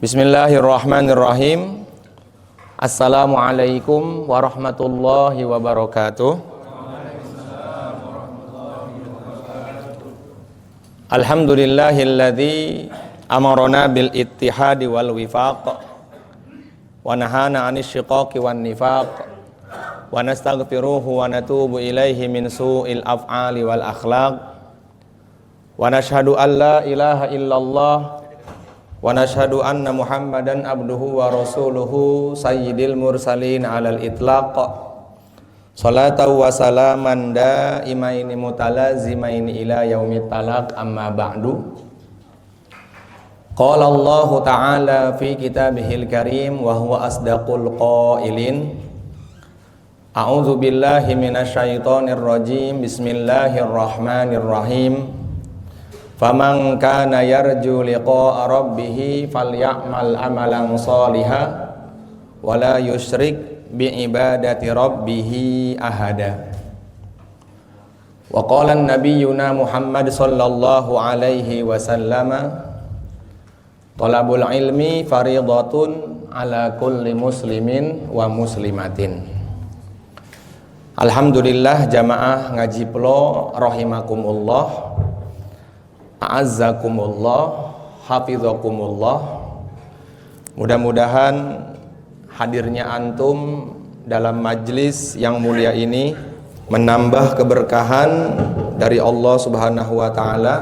Bismillahirrahmanirrahim. Assalamualaikum warahmatullahi wabarakatuh. Alhamdulillahilladzi amarona bil ittihadi wal wifaq wa nahana 'anil syiqaqi wan nifaq wa nastaghfiruhu wa natubu ilaihi min su'il af'ali wal akhlaq wa nashhadu an la ilaha illallah wa nashhadu anna Muhammadan abduhu wa rasuluhu sayyidil mursalin alal itlaq salatu wa salaman daimaini mutalazimaini ila yaumit talaq amma ba'du. Qala Allah ta'ala fi kitabihil karim wa huwa asdaqul qailin. A'udzu billahi minasyaitonir rajim. Bismillahirrahmanirrahim. Faman kana yarju liqa'a rabbih falyamal amalan shalihan wa la yusyrik bi ibadati rabbih ahada. Wa qala nabiyyuna Muhammad sallallahu alaihi wasallam, talabul ilmi fariidatun ala kulli muslimin wa muslimatin. Alhamdulillah jamaah ngaji pelo rahimakumullah. A'azzakumullah, hafizakumullah. Mudah-mudahan hadirnya antum dalam majlis yang mulia ini menambah keberkahan dari Allah Subhanahu wa taala,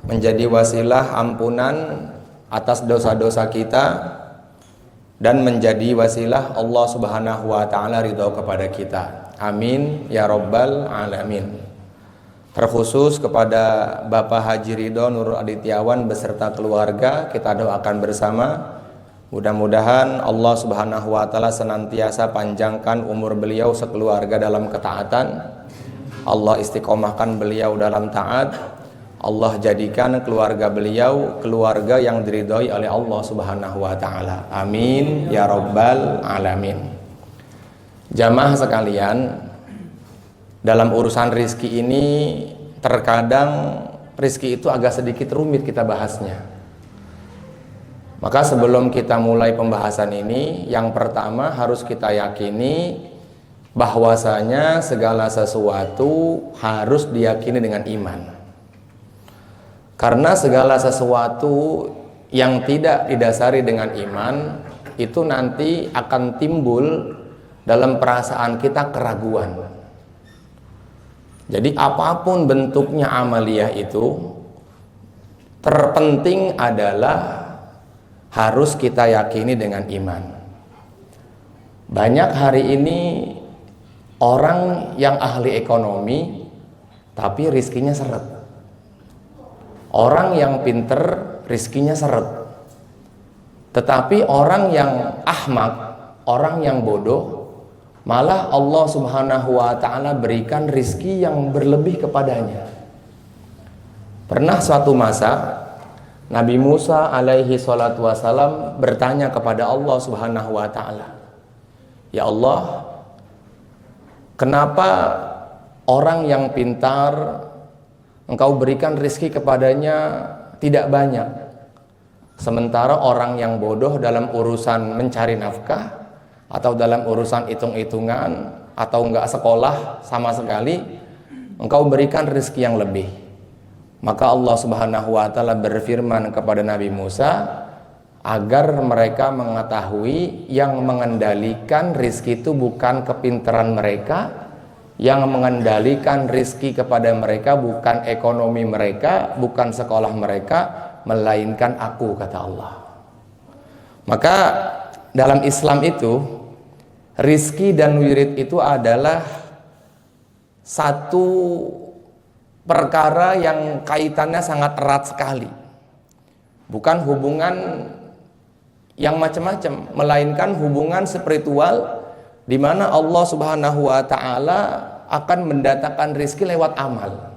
menjadi wasilah ampunan atas dosa-dosa kita, dan menjadi wasilah Allah Subhanahu wa taala ridha kepada kita. Amin ya rabbal alamin. Terkhusus kepada Bapak Haji Ridho Nurul Adityawan beserta keluarga, kita doakan bersama. Mudah-mudahan Allah Subhanahu wa taala senantiasa panjangkan umur beliau sekeluarga dalam ketaatan. Allah istiqomahkan beliau dalam taat. Allah jadikan keluarga beliau keluarga yang diridhoi oleh Allah Subhanahu wa taala. Amin ya rabbal alamin. Jamaah sekalian, dalam urusan rizki ini terkadang rizki itu agak sedikit rumit kita bahasnya. Maka sebelum kita mulai pembahasan ini, yang pertama harus kita yakini bahwasanya segala sesuatu harus diyakini dengan iman. Karena segala sesuatu yang tidak didasari dengan iman itu nanti akan timbul dalam perasaan kita keraguan. Jadi apapun bentuknya amaliyah itu, terpenting adalah harus kita yakini dengan iman. Banyak hari ini orang yang ahli ekonomi tapi rizkinya seret. Orang yang pinter rizkinya seret. Tetapi orang yang ahmak, orang yang bodoh, malah Allah Subhanahu wa ta'ala berikan rizki yang berlebih kepadanya. Pernah suatu masa Nabi Musa alaihi salatu wassalam bertanya kepada Allah Subhanahu wa ta'ala, ya Allah, kenapa orang yang pintar Engkau berikan rizki kepadanya tidak banyak, sementara orang yang bodoh dalam urusan mencari nafkah atau dalam urusan hitung-hitungan atau enggak sekolah sama sekali, Engkau berikan rezeki yang lebih. Maka Allah Subhanahu wa taala berfirman kepada Nabi Musa agar mereka mengetahui yang mengendalikan rezeki itu bukan kepintaran mereka, yang mengendalikan rezeki kepada mereka bukan ekonomi mereka, bukan sekolah mereka, melainkan Aku, kata Allah. Maka dalam Islam itu rizki dan wirid itu adalah satu perkara yang kaitannya sangat erat sekali. Bukan hubungan yang macam-macam, melainkan hubungan spiritual di mana Allah Subhanahu wa taala akan mendatangkan rizki lewat amal.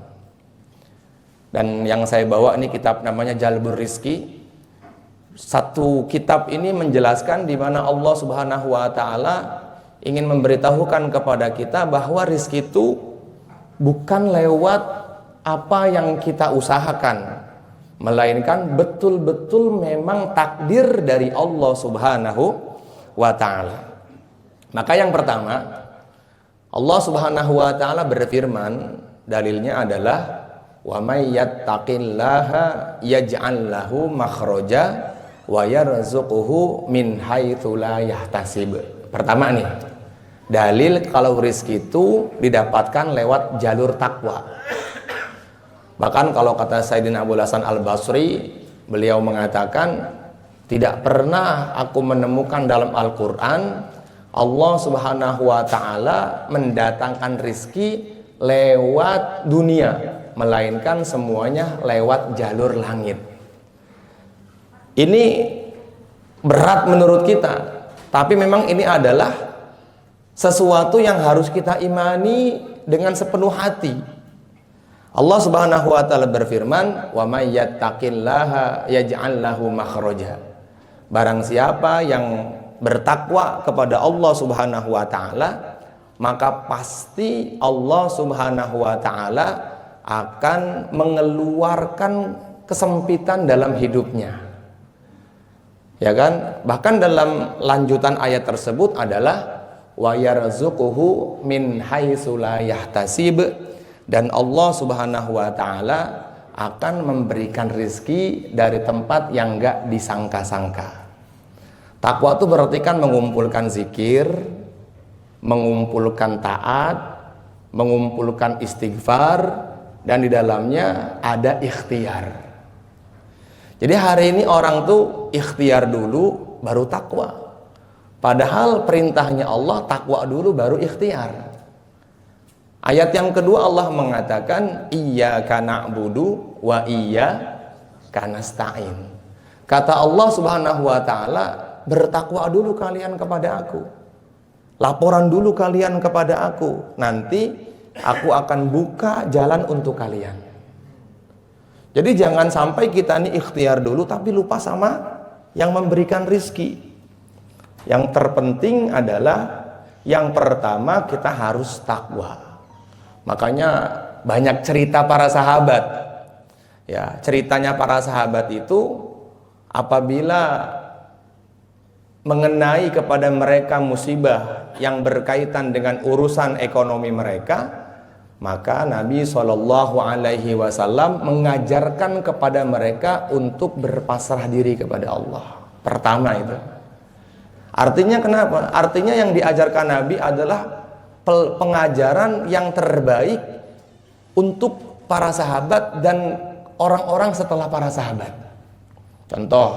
Dan yang saya bawa ini kitab namanya Jalbur Rizki. Satu kitab ini menjelaskan di mana Allah Subhanahu wa taala ingin memberitahukan kepada kita bahwa rizki itu bukan lewat apa yang kita usahakan, melainkan betul-betul memang takdir dari Allah Subhanahu wa taala. Maka yang pertama, Allah Subhanahu wa taala berfirman, dalilnya adalah wa may yattaqillaha yaj'al lahu makhraja wa yarzuquhu min haitsu la yahtasib. Pertama nih, dalil kalau rezeki itu didapatkan lewat jalur takwa. Bahkan kalau kata Sayyidina Abu Hasan Al-Basri, beliau mengatakan, tidak pernah aku menemukan dalam Al-Quran Allah Subhanahu wa taala mendatangkan rizki lewat dunia, melainkan semuanya lewat jalur langit. Ini berat menurut kita, tapi memang ini adalah sesuatu yang harus kita imani dengan sepenuh hati. Allah Subhanahu wa taala berfirman, "Wa may yattaqillaha yaj'al lahu makhraja." Barang siapa yang bertakwa kepada Allah Subhanahu wa taala, maka pasti Allah Subhanahu wa taala akan mengeluarkan kesempitan dalam hidupnya. Ya kan? Bahkan dalam lanjutan ayat tersebut adalah wa yarzuquhu min haitsu la yahtasib, dan Allah Subhanahu wa taala akan memberikan rizki dari tempat yang enggak disangka-sangka. Takwa itu berarti kan mengumpulkan zikir, mengumpulkan taat, mengumpulkan istighfar, dan di dalamnya ada ikhtiar. Jadi hari ini orang tuh ikhtiar dulu baru takwa. Padahal perintahnya Allah takwa dulu baru ikhtiar. Ayat yang kedua Allah mengatakan iyyaka na'budu wa iyyaka nasta'in. Kata Allah Subhanahu wa taala, bertakwa dulu kalian kepada aku. Laporan dulu kalian kepada aku. Nanti aku akan buka jalan untuk kalian. Jadi jangan sampai kita ini ikhtiar dulu tapi lupa sama yang memberikan rizki. Yang terpenting adalah yang pertama kita harus takwa. Makanya banyak cerita para sahabat. Ya, ceritanya para sahabat itu apabila mengenai kepada mereka musibah yang berkaitan dengan urusan ekonomi mereka, maka Nabi SAW mengajarkan kepada mereka untuk berpasrah diri kepada Allah. Pertama itu. Artinya kenapa? Artinya yang diajarkan Nabi adalah pengajaran yang terbaik untuk para sahabat dan orang-orang setelah para sahabat. Contoh,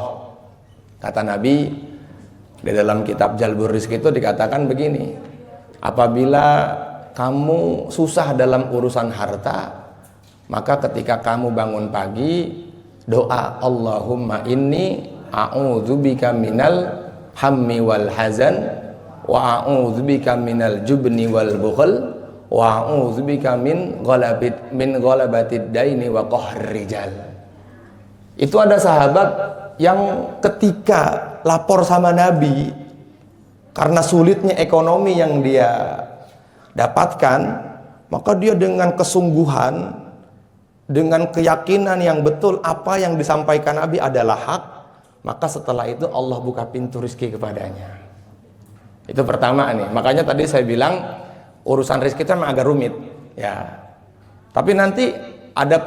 kata Nabi di dalam kitab Jalbur Rizki itu dikatakan begini, apabila kamu susah dalam urusan harta, maka ketika kamu bangun pagi, doa Allahumma inni a'udzubika minal hammi wal hazan wa a'udzubika minal jubni wal bukhl wa a'udzubika min ghalabatid daini wa qahr rijal. Itu ada sahabat yang ketika lapor sama Nabi karena sulitnya ekonomi yang dia dapatkan, maka dia dengan kesungguhan, dengan keyakinan yang betul apa yang disampaikan Nabi adalah hak, maka setelah itu Allah buka pintu rezeki kepadanya. Itu pertama nih. Makanya tadi saya bilang urusan rezeki itu memang agak rumit, ya. Tapi nanti ada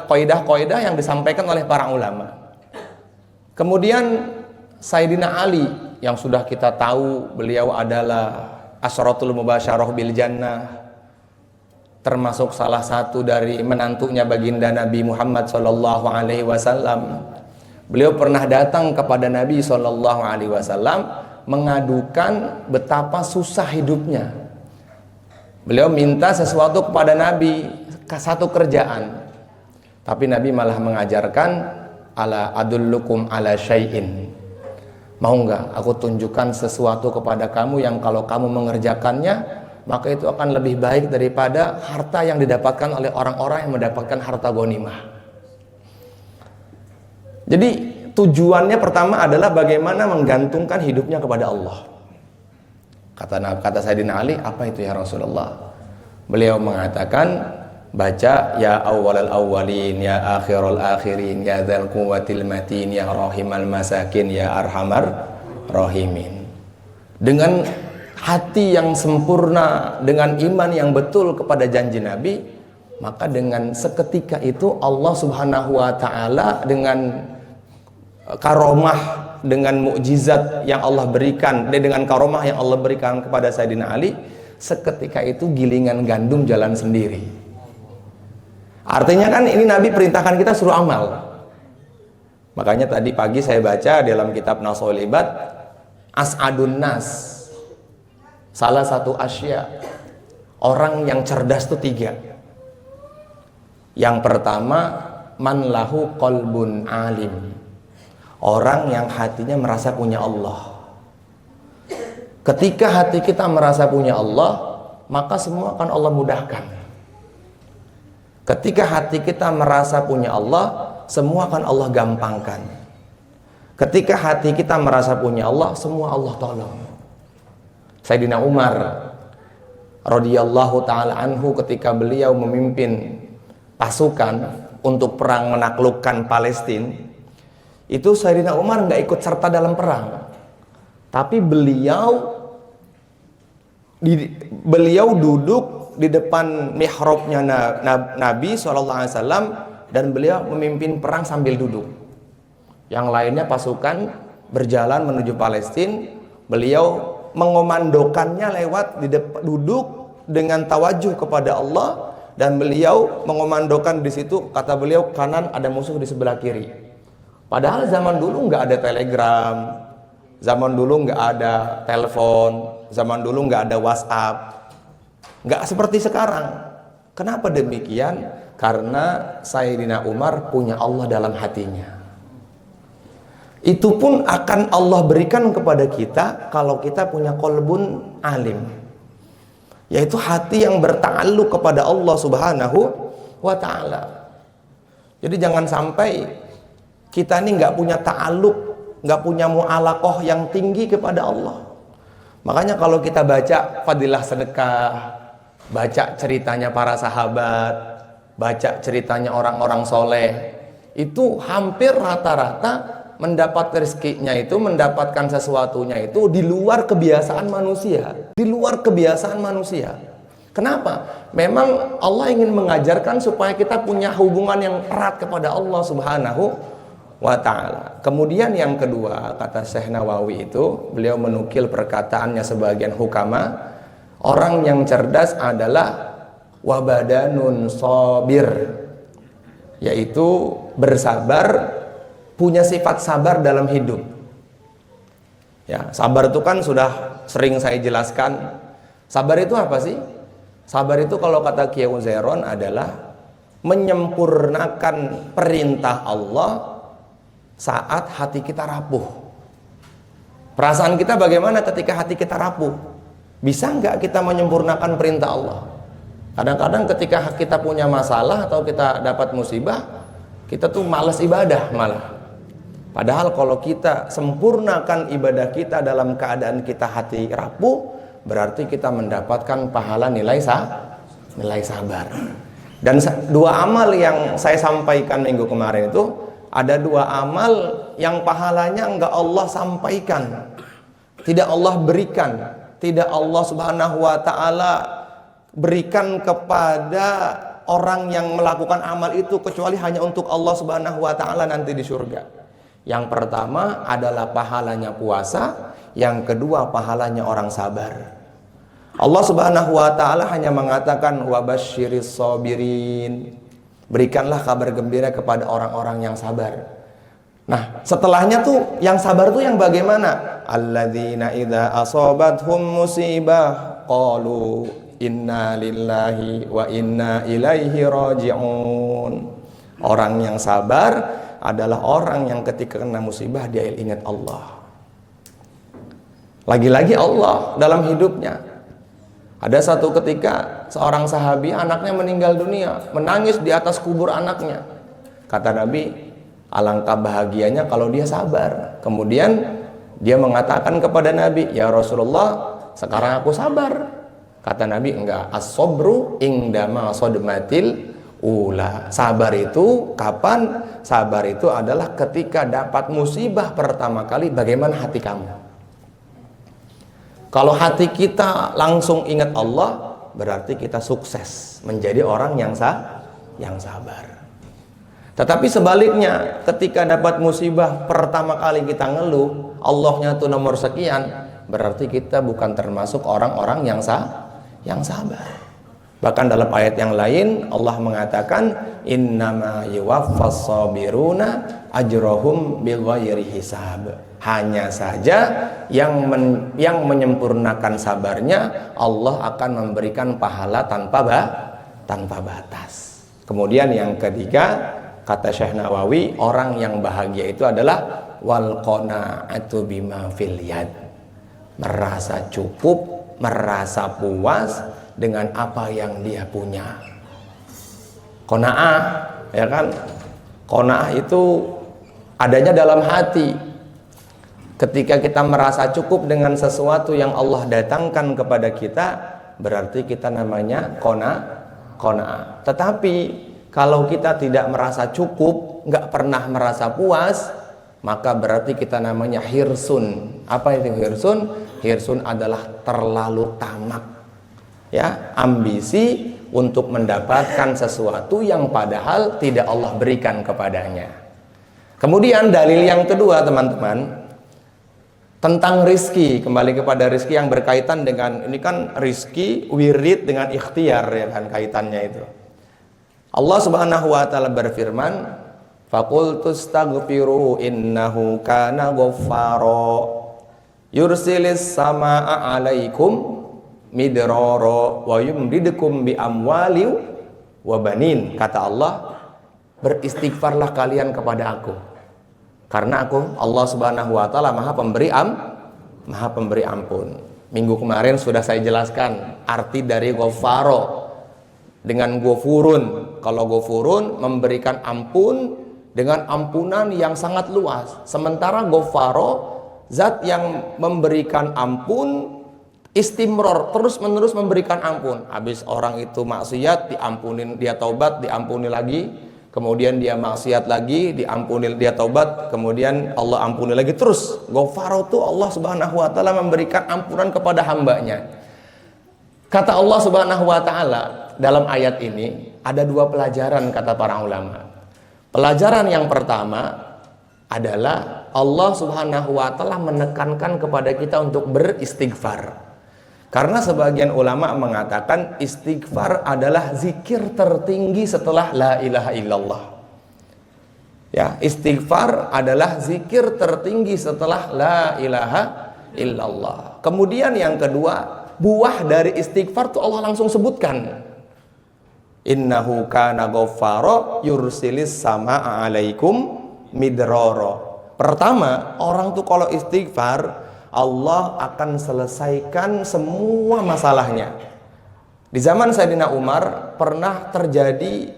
kaidah-kaidah yang disampaikan oleh para ulama. Kemudian Sayyidina Ali yang sudah kita tahu beliau adalah Asyaratul Mubasyarah bil Jannah, termasuk salah satu dari menantunya baginda Nabi Muhammad SAW. Beliau pernah datang kepada Nabi SAW mengadukan betapa susah hidupnya. Beliau minta sesuatu kepada Nabi, satu kerjaan, tapi Nabi malah mengajarkan ala adullukum ala syai'in, mau enggak aku tunjukkan sesuatu kepada kamu yang kalau kamu mengerjakannya maka itu akan lebih baik daripada harta yang didapatkan oleh orang-orang yang mendapatkan harta ghanimah. Jadi tujuannya pertama adalah bagaimana menggantungkan hidupnya kepada Allah. Kata Sayyidina Ali, apa itu ya Rasulullah? Beliau mengatakan baca ya awwalal awwalin, ya akhirul akhirin, ya dzal quwwatil matin, ya rahimal masakin, ya arhamar rahimin. Dengan hati yang sempurna, dengan iman yang betul kepada janji Nabi, maka dengan seketika itu Allah Subhanahu wa taala dengan karomah, dengan mukjizat yang Allah berikan, dengan karomah yang Allah berikan kepada Sayyidina Ali, seketika itu gilingan gandum jalan sendiri. Artinya kan ini Nabi perintahkan kita suruh amal. Makanya tadi pagi saya baca dalam kitab Nasaul Ibad, as'adun nas, salah satu asya, orang yang cerdas itu 3. Yang pertama, man lahu qalbun alim, orang yang hatinya merasa punya Allah. Ketika hati kita merasa punya Allah, maka semua akan Allah mudahkan. Ketika hati kita merasa punya Allah, semua akan Allah gampangkan. Ketika hati kita merasa punya Allah, semua Allah tolong. Sayyidina Umar radhiyallahu taala anhu, ketika beliau memimpin pasukan untuk perang menaklukkan Palestina, itu Sayyidina Umar nggak ikut serta dalam perang, tapi beliau duduk di depan mihrabnya Nabi SAW, dan beliau memimpin perang sambil duduk. Yang lainnya pasukan berjalan menuju Palestina, beliau mengomandokannya lewat duduk dengan tawajuh kepada Allah, dan beliau mengomandokan di situ, kata beliau, kanan ada musuh di sebelah kiri. Padahal zaman dulu nggak ada telegram, zaman dulu nggak ada telepon, zaman dulu nggak ada WhatsApp, nggak seperti sekarang. Kenapa demikian? Karena Sayyidina Umar punya Allah dalam hatinya. Itu pun akan Allah berikan kepada kita kalau kita punya qalbun alim, yaitu hati yang berta'alluq kepada Allah Subhanahu wa ta'ala. Jadi jangan sampai kita ini nggak punya ta'alluq, nggak punya mu'alaqah yang tinggi kepada Allah. Makanya kalau kita baca fadilah sedekah, baca ceritanya para sahabat, baca ceritanya orang-orang soleh, itu hampir rata-rata mendapat rezekinya itu, mendapatkan sesuatunya itu di luar kebiasaan manusia, di luar kebiasaan manusia. Kenapa? Memang Allah ingin mengajarkan supaya kita punya hubungan yang erat kepada Allah Subhanahu wa ta'ala. Kemudian yang kedua, kata Syekh Nawawi itu, beliau menukil perkataannya sebagian hukama, orang yang cerdas adalah wabadanun sabir, yaitu bersabar, punya sifat sabar dalam hidup. Ya, sabar itu kan sudah sering saya jelaskan. Sabar itu apa sih? Sabar itu kalau kata Kiai Uzairon adalah menyempurnakan perintah Allah saat hati kita rapuh. Perasaan kita bagaimana ketika hati kita rapuh? Bisa nggak kita menyempurnakan perintah Allah? Kadang-kadang ketika kita punya masalah atau kita dapat musibah, kita tuh malas ibadah malah. Padahal kalau kita sempurnakan ibadah kita dalam keadaan kita hati rapuh, berarti kita mendapatkan pahala nilai sabar. Dan 2 amal yang saya sampaikan minggu kemarin itu, ada 2 amal yang pahalanya enggak Allah sampaikan, tidak Allah berikan, tidak Allah Subhanahu wa ta'ala berikan kepada orang yang melakukan amal itu, kecuali hanya untuk Allah Subhanahu wa ta'ala nanti di surga. Yang pertama adalah pahalanya puasa, yang kedua pahalanya orang sabar. Allah Subhanahu wa ta'ala hanya mengatakan wabasyiris sabirin, berikanlah kabar gembira kepada orang-orang yang sabar. Nah, setelahnya tuh yang sabar tuh yang bagaimana? Alladzina idza asabathum musibah qalu inna lillahi wa inna ilaihi raji'un. Orang yang sabar adalah orang yang ketika kena musibah dia ingat Allah. Lagi-lagi Allah dalam hidupnya. Ada satu ketika seorang sahabi, anaknya meninggal dunia, menangis di atas kubur anaknya. Kata Nabi, alangkah bahagianya kalau dia sabar. Kemudian dia mengatakan kepada Nabi, ya Rasulullah, sekarang aku sabar. Kata Nabi, enggak. As-sabru indama sodmatil ula. Sabar itu kapan? Sabar itu adalah ketika dapat musibah pertama kali. Bagaimana hati kamu? Kalau hati kita langsung ingat Allah, berarti kita sukses menjadi orang yang sabar. Tetapi sebaliknya, ketika dapat musibah pertama kali kita ngeluh, Allahnya tuh nomor sekian, berarti kita bukan termasuk orang-orang yang sabar. Bahkan dalam ayat yang lain Allah mengatakan, innama yuwaffas sabiruna ajrohum bighairi hisab. Hanya saja yang menyempurnakan sabarnya, Allah akan memberikan pahala tanpa batas. Kemudian yang ketiga, kata Syekh Nawawi, orang yang bahagia itu adalah wal qanaatu bima fil yad. Merasa cukup, merasa puas dengan apa yang dia punya. Qanaah, ya kan? Qanaah itu adanya dalam hati. Ketika kita merasa cukup dengan sesuatu yang Allah datangkan kepada kita, berarti kita namanya qanaah. Tetapi kalau kita tidak merasa cukup, nggak pernah merasa puas, maka berarti kita namanya hirsun. Apa itu hirsun? Hirsun adalah terlalu tamak, ya, ambisi untuk mendapatkan sesuatu yang padahal tidak Allah berikan kepadanya. Kemudian dalil yang kedua, teman-teman, tentang rizki. Kembali kepada rizki yang berkaitan dengan, ini kan rizki wirid dengan ikhtiar, ya kan, kaitannya itu. Allah Subhanahu wa taala berfirman, faqultu astaghfiru innahu kana ghaffara yursilis samaa 'alaikum midrara wa yumdidukum bi amwali wa banin. Kata Allah, beristighfarlah kalian kepada aku, karena aku Allah Subhanahu wa taala Maha pemberi ampun. Minggu kemarin sudah saya jelaskan arti dari ghafaro dengan ghafurun. Kalau ghafurun memberikan ampun dengan ampunan yang sangat luas. Sementara ghafaro, zat yang memberikan ampun istimror, terus-menerus memberikan ampun. Habis orang itu maksiat, diampunin, dia taubat, diampuni lagi. Kemudian dia maksiat lagi, diampuni, dia taubat, kemudian Allah ampuni lagi. Terus ghafaro itu Allah Subhanahu wa taala memberikan ampunan kepada hambanya. Kata Allah Subhanahu wa taala dalam ayat ini ada dua pelajaran, kata para ulama. Pelajaran yang pertama adalah Allah Subhanahu wa taala menekankan kepada kita untuk beristighfar. Karena sebagian ulama mengatakan istighfar adalah zikir tertinggi setelah la ilaha illallah. Ya, istighfar adalah zikir tertinggi setelah la ilaha illallah. Kemudian yang kedua, buah dari istighfar itu Allah langsung sebutkan. Innahu kana ghaffara yursilis samaa 'alaikum midrara. Pertama, orang tuh kalau istighfar, Allah akan selesaikan semua masalahnya. Di zaman Sayyidina Umar pernah terjadi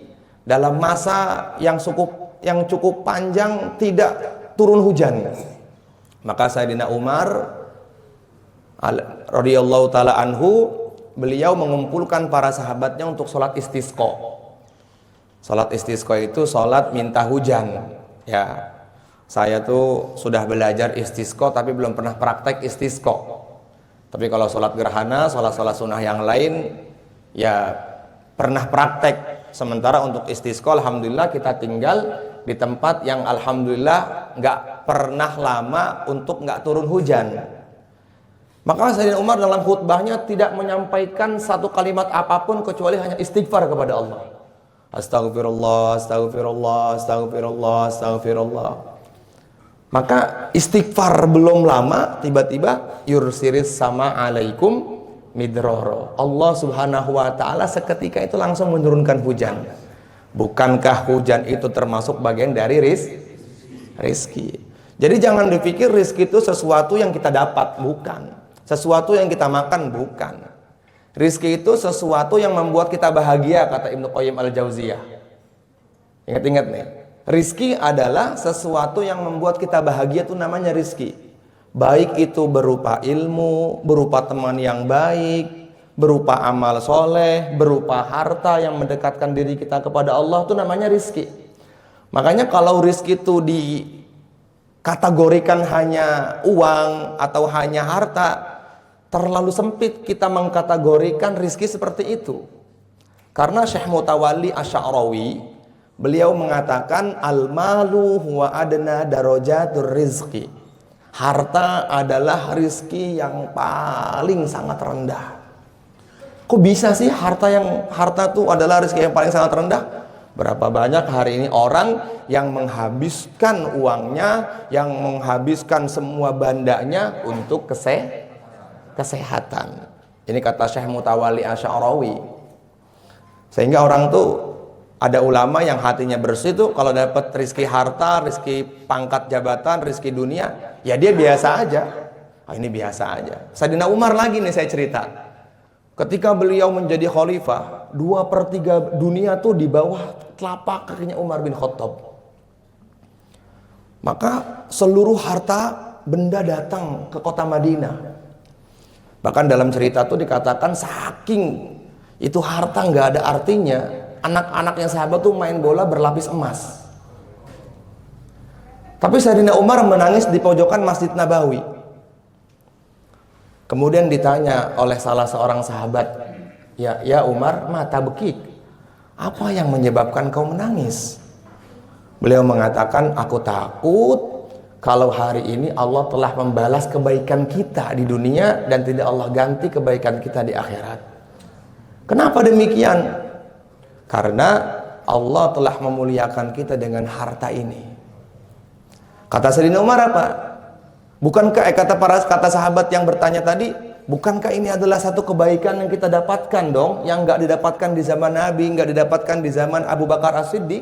dalam masa yang cukup panjang tidak turun hujan. Maka Sayyidina Umar radhiyallahu taala anhu, beliau mengumpulkan para sahabatnya untuk sholat istisqa. Sholat istisqa itu sholat minta hujan. Ya, saya tuh sudah belajar istisqa tapi belum pernah praktek istisqa. Tapi kalau sholat gerhana, sholat sunnah yang lain, ya pernah praktek. Sementara untuk istisqa, alhamdulillah kita tinggal di tempat yang alhamdulillah nggak pernah lama untuk nggak turun hujan. Maka Sayyidina Umar dalam khutbahnya tidak menyampaikan satu kalimat apapun kecuali hanya istighfar kepada Allah. Astagfirullah, astagfirullah, astagfirullah, astagfirullah. Maka istighfar belum lama, tiba-tiba yursiris sama alaikum midrara. Allah Subhanahu wa taala seketika itu langsung menurunkan hujan. Bukankah hujan itu termasuk bagian dari rizki? Jadi jangan dipikir rizki itu sesuatu yang kita dapat, bukan. Sesuatu yang kita makan, bukan. Rizki itu sesuatu yang membuat kita bahagia, kata Ibnu Qayyim al-Jauziyah. Ingat-ingat nih, rizki adalah sesuatu yang membuat kita bahagia, itu namanya rizki. Baik itu berupa ilmu, berupa teman yang baik, berupa amal soleh, berupa harta yang mendekatkan diri kita kepada Allah, itu namanya rizki. Makanya kalau rizki itu dikategorikan hanya uang atau hanya harta, terlalu sempit kita mengkategorikan rizki seperti itu. Karena Syekh Mutawalli Asy'arawi, beliau mengatakan al-malu huwa adna darajatur rizki. Harta adalah rizki yang paling sangat rendah. Kok bisa sih harta itu adalah rizki yang paling sangat rendah? Berapa banyak hari ini orang yang menghabiskan uangnya, yang menghabiskan semua bandanya untuk kesehatan. Ini kata Syekh Mutawalli Asy'arawi. Sehingga orang tuh, ada ulama yang hatinya bersih tuh, kalau dapat rizki harta, rizki pangkat jabatan, rizki dunia, ya dia biasa aja. Ini biasa aja. Sayyidina Umar lagi nih saya cerita. Ketika beliau menjadi khalifah, 2/3 dunia tuh di bawah telapak kakinya Umar bin Khattab. Maka seluruh harta benda datang ke kota Madinah. Bahkan dalam cerita tuh dikatakan saking itu harta nggak ada artinya, anak-anaknya sahabat tuh main bola berlapis emas. Tapi Sayyidina Umar menangis di pojokan Masjid Nabawi. Kemudian ditanya oleh salah seorang sahabat, ya Umar, mata bekik, apa yang menyebabkan kau menangis? Beliau mengatakan, aku takut kalau hari ini Allah telah membalas kebaikan kita di dunia dan tidak Allah ganti kebaikan kita di akhirat. Kenapa demikian? Karena Allah telah memuliakan kita dengan harta ini. Kata Sayyidina Umar apa? Bukankah kata sahabat yang bertanya tadi, bukankah ini adalah satu kebaikan yang kita dapatkan dong, yang nggak didapatkan di zaman Nabi, nggak didapatkan di zaman Abu Bakar As-Siddiq?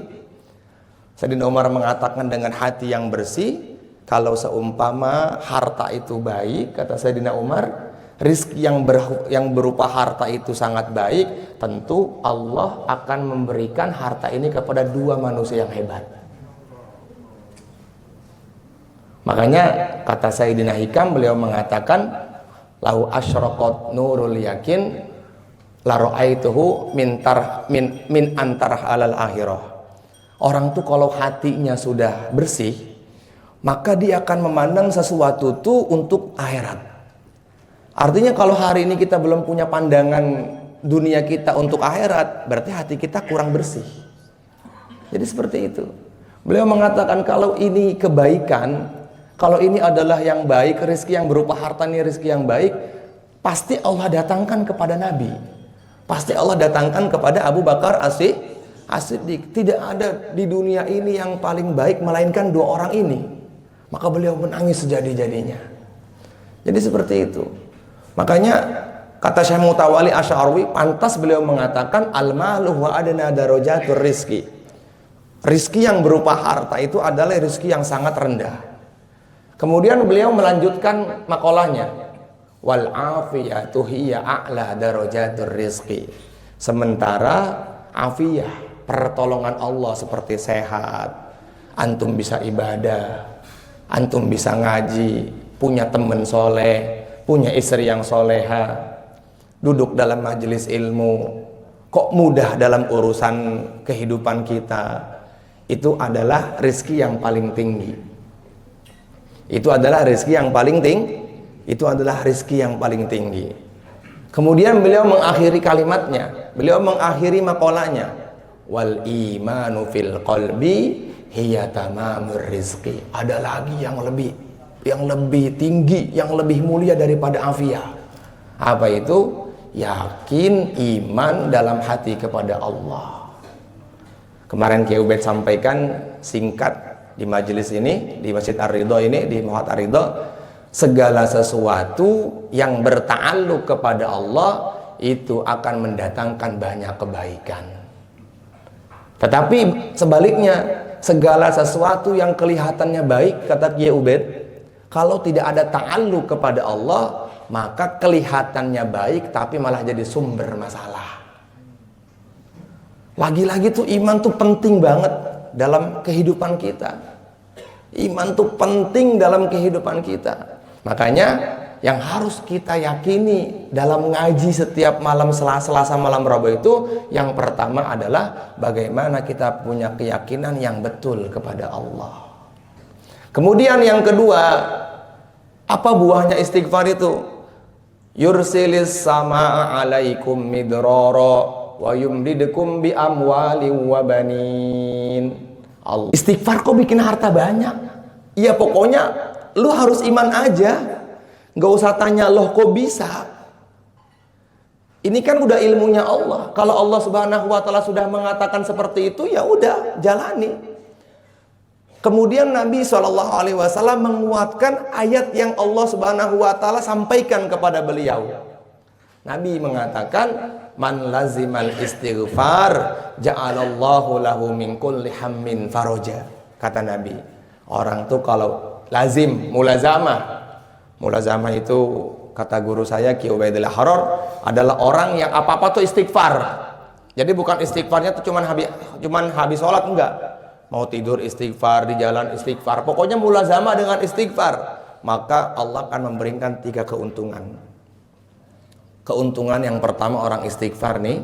Sayyidina Umar mengatakan dengan hati yang bersih, kalau seumpama harta itu baik, kata Sayyidina Umar, rizki yang berupa harta itu sangat baik, tentu Allah akan memberikan harta ini kepada 2 manusia yang hebat. Makanya kata Sayyidina Hikam, beliau mengatakan, lau asyraqat nurul yakin la ra'aituhu min antarah alal akhirah. Orang tuh kalau hatinya sudah bersih, maka dia akan memandang sesuatu tuh untuk akhirat. Artinya kalau hari ini kita belum punya pandangan dunia kita untuk akhirat, berarti hati kita kurang bersih. Jadi seperti itu. Beliau mengatakan kalau ini kebaikan, kalau ini adalah yang baik, rezeki yang berupa harta ini rezeki yang baik, pasti Allah datangkan kepada Nabi. Pasti Allah datangkan kepada Abu Bakar As-Siddiq. Tidak ada di dunia ini yang paling baik melainkan 2 orang ini. Maka beliau menangis sejadi-jadinya. Jadi seperti itu. Makanya kata Syekh Mutawalli Asy'arawi, pantas beliau mengatakan al-malu wa adna darajatur rizki. Rizki yang berupa harta itu adalah rizki yang sangat rendah. Kemudian beliau melanjutkan makalahnya, wal afiyatu hiya a'la darajatur rizki. Sementara afiyah, pertolongan Allah seperti sehat, antum bisa ibadah, antum bisa ngaji, punya teman soleh, punya istri yang soleha, duduk dalam majelis ilmu, kok mudah dalam urusan kehidupan kita, itu adalah rizki yang paling tinggi. Itu adalah rizki yang paling tinggi. Itu adalah rizki yang paling tinggi. Kemudian beliau mengakhiri kalimatnya, beliau mengakhiri makalahnya, wal imanu fil qalbi hiya tamamur rizki. Ada lagi yang lebih tinggi, yang lebih mulia daripada afiyah. Apa itu? Yakin iman dalam hati kepada Allah. Kemarin Kiai Ubed sampaikan singkat di majelis ini, di Masjid Ar-Ridho ini, di Mahat Ar-Ridho, segala sesuatu yang berta'alluq kepada Allah itu akan mendatangkan banyak kebaikan. Tetapi sebaliknya, segala sesuatu yang kelihatannya baik, kata Kiai Ubed, kalau tidak ada ta'alluq kepada Allah, maka kelihatannya baik tapi malah jadi sumber masalah. Lagi-lagi tuh iman tuh penting banget dalam kehidupan kita. Iman tuh penting dalam kehidupan kita. Makanya yang harus kita yakini dalam ngaji setiap malam Selasa malam Rabu itu, yang pertama adalah bagaimana kita punya keyakinan yang betul kepada Allah. Kemudian yang kedua, apa buahnya istighfar itu? Yursilis samaa alaikum midrara wa yumdidukum bi amwali wa banin. Istighfar kok bikin harta banyak? Ya pokoknya lu harus iman aja. Gak usah tanya loh kok bisa. Ini kan udah ilmunya Allah. Kalau Allah Subhanahu wa taala sudah mengatakan seperti itu, ya udah jalani. Kemudian Nabi SAW menguatkan ayat yang Allah Subhanahu wa taala sampaikan kepada beliau. Nabi mengatakan, man lazimal istighfar ja'alallahu lahu min kulli hammin faraja. Kata Nabi, orang tuh kalau lazim, mulazamah itu kata guru saya Ki Ubaidillah Haror adalah orang yang apa-apa tuh istighfar. Jadi bukan istighfarnya tuh cuman habis sholat, enggak. Mau tidur istighfar, di jalan istighfar. Pokoknya mulazamah dengan istighfar. Maka Allah akan memberikan 3 keuntungan. Keuntungan yang pertama orang istighfar nih,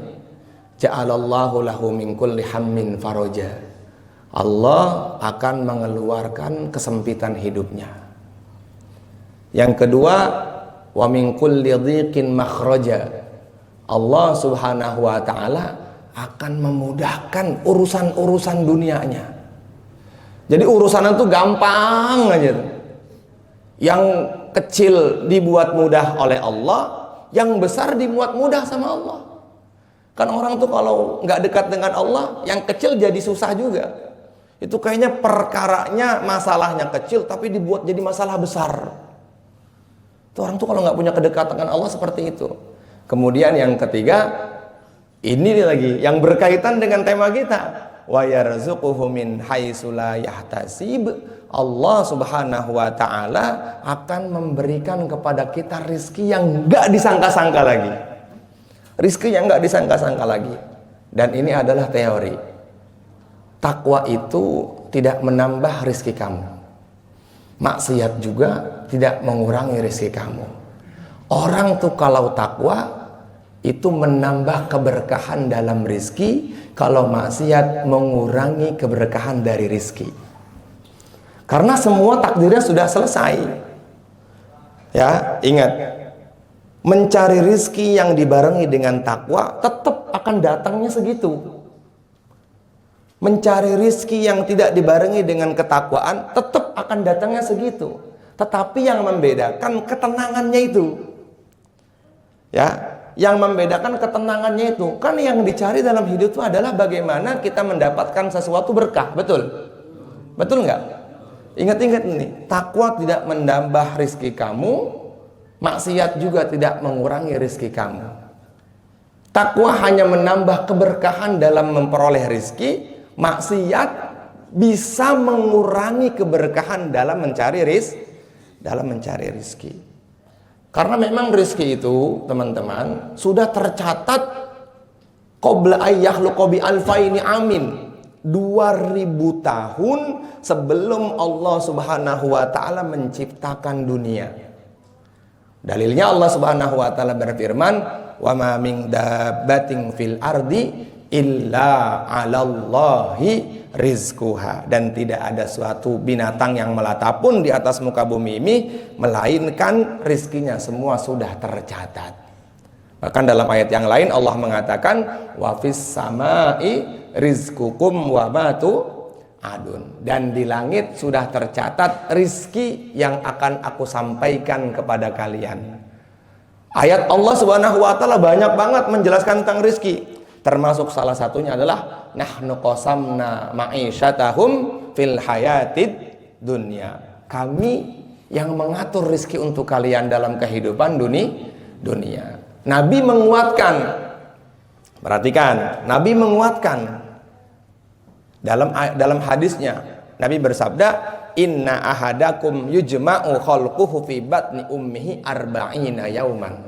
ja'alallahu lahu min kulli hammin faraja. Allah akan mengeluarkan kesempitan hidupnya. Yang kedua, wa min kulli dhiqin makhraja. Allah Subhanahu wa taala akan memudahkan urusan-urusan dunianya. Jadi urusan itu gampang aja. Yang kecil dibuat mudah oleh Allah, yang besar dibuat mudah sama Allah. Kan orang tuh kalau nggak dekat dengan Allah, yang kecil jadi susah juga. Itu kayaknya perkaranya, masalahnya kecil tapi dibuat jadi masalah besar. Itu orang tuh kalau nggak punya kedekatan dengan Allah seperti itu. Kemudian yang ketiga, ini lagi yang berkaitan dengan tema kita, wa yarzuquhu min haitsu la yahtasib. Allah Subhanahu wa taala akan memberikan kepada kita rizki yang nggak disangka-sangka lagi. Rizki yang nggak disangka-sangka lagi. Dan ini adalah teori. Takwa itu tidak menambah rizki kamu. Maksiat juga tidak mengurangi rezeki kamu. Orang tuh kalau takwa itu menambah keberkahan dalam rezeki, kalau maksiat mengurangi keberkahan dari rezeki. Karena semua takdirnya sudah selesai. Ya, ingat, mencari rezeki yang dibarengi dengan takwa tetap akan datangnya segitu. Mencari rizki yang tidak dibarengi dengan ketakwaan tetap akan datangnya segitu. Tetapi yang membedakan ketenangannya itu. Ya, yang membedakan ketenangannya itu. Kan yang dicari dalam hidup itu adalah bagaimana kita mendapatkan sesuatu berkah. Betul? Betul nggak? Ingat-ingat nih, takwa tidak menambah rizki kamu, maksiat juga tidak mengurangi rizki kamu. Takwa hanya menambah keberkahan dalam memperoleh rizki. Maksiat bisa mengurangi keberkahan dalam mencari rizki. Karena memang rizki itu, teman-teman, sudah tercatat qabla ayyahluqa bi alfaini amin, 2000 tahun sebelum Allah Subhanahu wa taala menciptakan dunia. Dalilnya Allah Subhanahu wa taala berfirman, wa ma min dabbatin fil ardi illa 'alallahi rizquha, dan tidak ada suatu binatang yang melata pun di atas muka bumi ini melainkan rizkinya semua sudah tercatat. Bahkan dalam ayat yang lain Allah mengatakan wa fis samai rizqukum wa ma tu'adun, dan di langit sudah tercatat rizki yang akan aku sampaikan kepada kalian. Ayat Allah Subhanahu wa taala banyak banget menjelaskan tentang rizki. Termasuk salah satunya adalah nahnu qasamna ma'isyatahum fil hayatid dunya. Kami yang mengatur rizki untuk kalian dalam kehidupan dunia. Nabi menguatkan. Perhatikan, Nabi menguatkan dalam hadisnya. Nabi bersabda, inna ahadakum yujma'u khalquhu fi batni ummihi arba'ina yauman.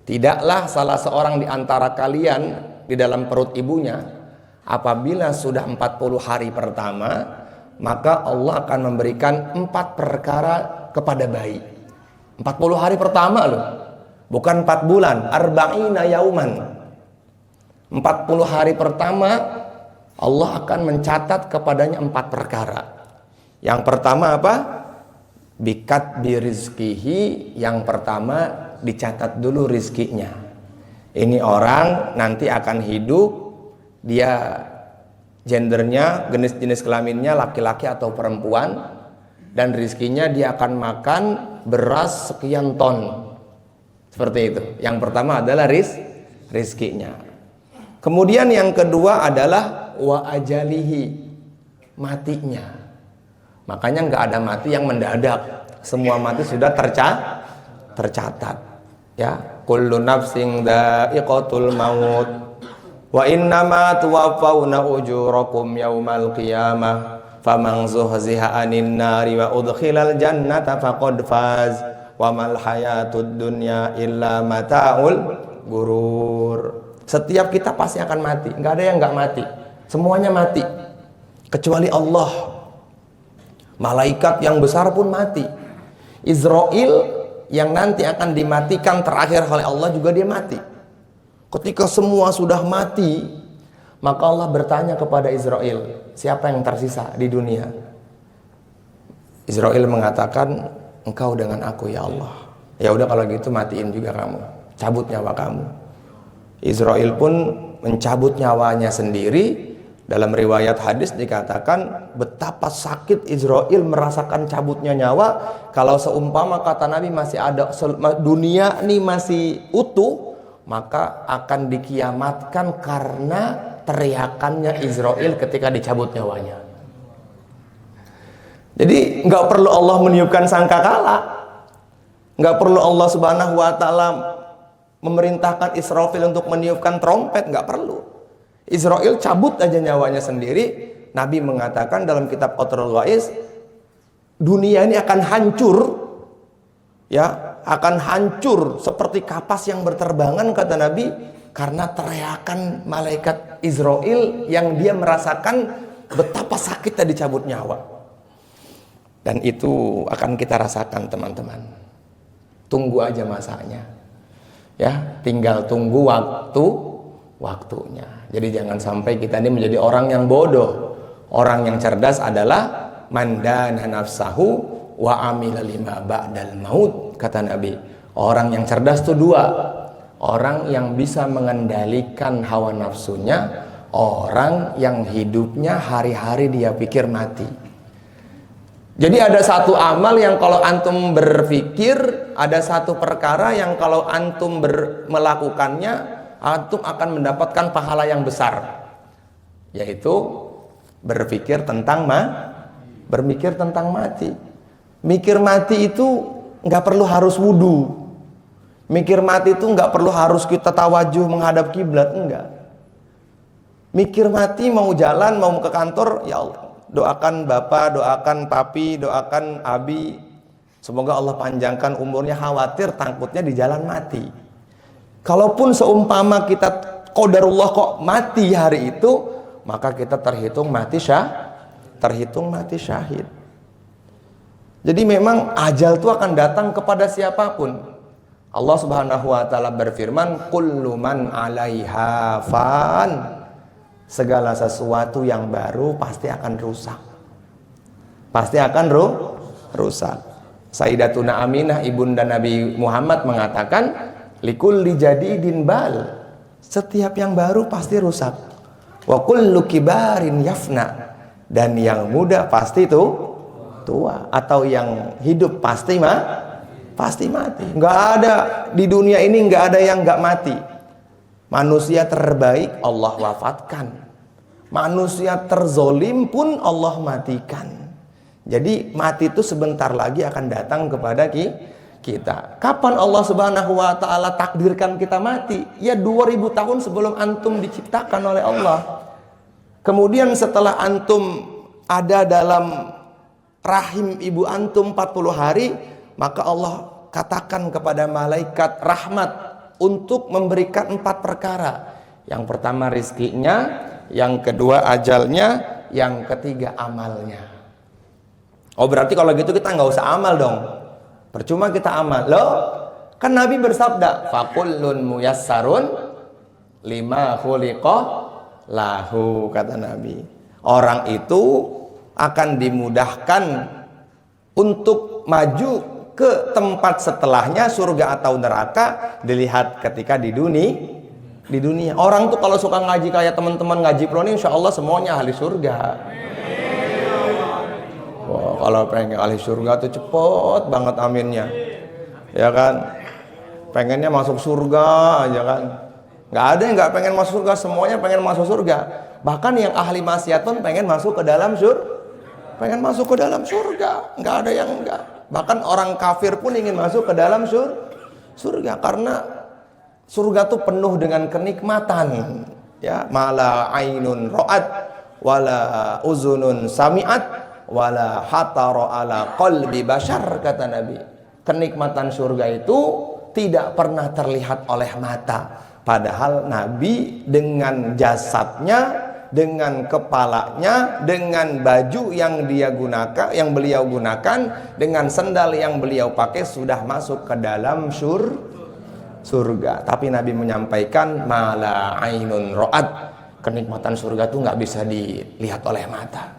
Tidaklah salah seorang di antara kalian di dalam perut ibunya apabila sudah 40 hari pertama, maka Allah akan memberikan 4 perkara kepada bayi. 40 hari pertama loh. Bukan 4 bulan, arba'ina yauman. 40 hari pertama Allah akan mencatat kepadanya 4 perkara. Yang pertama apa? Bikat birizkihi. Yang pertama dicatat dulu rizkinya. Ini orang nanti akan hidup, dia gendernya, jenis kelaminnya laki-laki atau perempuan, dan rizkinya dia akan makan beras sekian ton. Seperti itu. Yang pertama adalah rizkinya. Kemudian yang kedua adalah wa ajalihi, matinya. Makanya nggak ada mati yang mendadak. Semua mati sudah tercatat. Ya, kullu nafsin dha'iqatul maut. Wa innama tuwaffawna ujurakum yaumal qiyamah. Faman zuhziha 'anil nari wa udkhilal jannata faqad faz. Wa mal hayatud dunya illa mata'ul gurur. Setiap kita pasti akan mati. Nggak ada yang nggak mati. Semuanya mati. Kecuali Allah. Malaikat yang besar pun mati. Israel yang nanti akan dimatikan terakhir oleh Allah juga dia mati. Ketika semua sudah mati, maka Allah bertanya kepada Israel, siapa yang tersisa di dunia? Israel mengatakan, engkau dengan aku ya Allah. Ya udah kalau gitu matiin juga kamu. Cabut nyawa kamu. Israel pun mencabut nyawanya sendiri. Dalam riwayat hadis dikatakan betapa sakit Israel merasakan cabutnya nyawa. Kalau seumpama kata Nabi masih ada dunia ini masih utuh, maka akan dikiamatkan karena teriakannya Israel ketika dicabut nyawanya. Jadi nggak perlu Allah meniupkan sangkakala, nggak perlu Allah Subhanahu Wa Taala memerintahkan Israfil untuk meniupkan trompet, nggak perlu. Israel cabut aja nyawanya sendiri. Nabi mengatakan dalam kitab Qatrul Wa'is, dunia ini akan hancur, ya, akan hancur seperti kapas yang berterbangan kata Nabi, karena teriakan malaikat Israel yang dia merasakan betapa sakitnya dicabut nyawa. Dan itu akan kita rasakan teman-teman. Tunggu aja masanya. Ya, tinggal tunggu waktunya. Jadi jangan sampai kita ini menjadi orang yang bodoh. Orang yang cerdas adalah mandana nafsahu wa amila lima ba'dal maut, kata Nabi. Orang yang cerdas itu dua. Orang yang bisa mengendalikan hawa nafsunya, orang yang hidupnya hari-hari dia pikir mati. Jadi ada satu amal yang kalau antum berpikir, ada satu perkara yang kalau antum melakukannya, antum akan mendapatkan pahala yang besar, yaitu berpikir tentang mati. Mikir mati itu nggak perlu harus wudu. Mikir mati itu nggak perlu harus kita tawajuh menghadap kiblat, enggak. Mikir mati mau jalan, mau ke kantor, ya Allah, doakan bapak, doakan papi, doakan abi, semoga Allah panjangkan umurnya, khawatir takutnya di jalan mati. Kalaupun seumpama kita qadarullah kok mati hari itu, maka kita terhitung mati syahid. Jadi memang ajal itu akan datang kepada siapapun. Allah Subhanahu wa taala berfirman, kullu man 'alaiha fan. Segala sesuatu yang baru pasti akan rusak. Pasti akan rusak. Sayyidatuna Aminah ibunda Nabi Muhammad mengatakan, likulli jadidin bal. Setiap yang baru pasti rusak. Wa kullu kibarin yafna. Dan yang muda pasti tua, atau yang hidup pasti mati. Nggak ada di dunia ini, nggak ada yang nggak mati. Manusia terbaik Allah wafatkan, manusia terzolim pun Allah matikan. Jadi mati itu sebentar lagi akan datang kepada kita. Kapan Allah Subhanahu wa taala takdirkan kita mati? Ya 2000 tahun sebelum antum diciptakan oleh Allah. Kemudian setelah antum ada dalam rahim ibu antum 40 hari, maka Allah katakan kepada malaikat rahmat untuk memberikan 4 perkara. Yang pertama rizkinya, yang kedua ajalnya, yang ketiga amalnya. Oh berarti kalau gitu kita nggak usah amal dong. Percuma kita amal. Loh, kan Nabi bersabda, fakullun muyassarun lima khuliqa lahu, kata Nabi. Orang itu akan dimudahkan untuk maju ke tempat setelahnya, surga atau neraka, dilihat ketika di dunia. Orang tuh kalau suka ngaji kayak teman-teman ngaji pro ini, insya Allah semuanya ahli surga. Wah, kalau pengen ahli surga tuh cepet banget aminnya, ya kan? Pengennya masuk surga aja kan? Nggak ada yang nggak pengen masuk surga, semuanya pengen masuk surga. Bahkan yang ahli maksiat pun pengen masuk ke dalam surga. Nggak ada yang enggak. Bahkan orang kafir pun ingin masuk ke dalam surga, karena surga tuh penuh dengan kenikmatan. Ya, mala ainun ra'at wala uzunun sami'at wala hatara ala qalbi bashar, kata Nabi. Kenikmatan surga itu tidak pernah terlihat oleh mata, padahal Nabi dengan jasadnya, dengan kepalanya, dengan baju yang beliau gunakan, dengan sendal yang beliau pakai, sudah masuk ke dalam surga. Tapi Nabi menyampaikan mala ainun ra'at, kenikmatan surga itu nggak bisa dilihat oleh mata.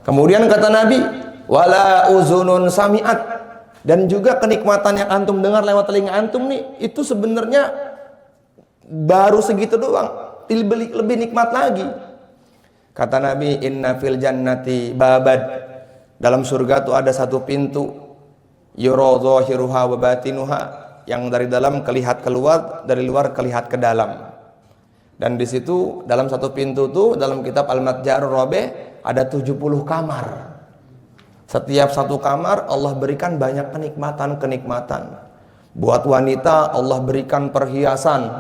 Kemudian kata Nabi, wala uzunun sami'at, dan juga kenikmatan yang antum dengar lewat telinga antum nih, itu sebenarnya baru segitu doang, lebih nikmat lagi. Kata Nabi, inna fil jannati babad, dalam surga tuh ada satu pintu, yura zahiruha wa batinuha, yang dari dalam kelihat keluar, dari luar kelihat ke dalam. Dan di situ dalam satu pintu tuh, dalam kitab Al-Matjarur Rabi' ada 70 kamar. Setiap satu kamar Allah berikan banyak kenikmatan. Buat wanita Allah berikan perhiasan.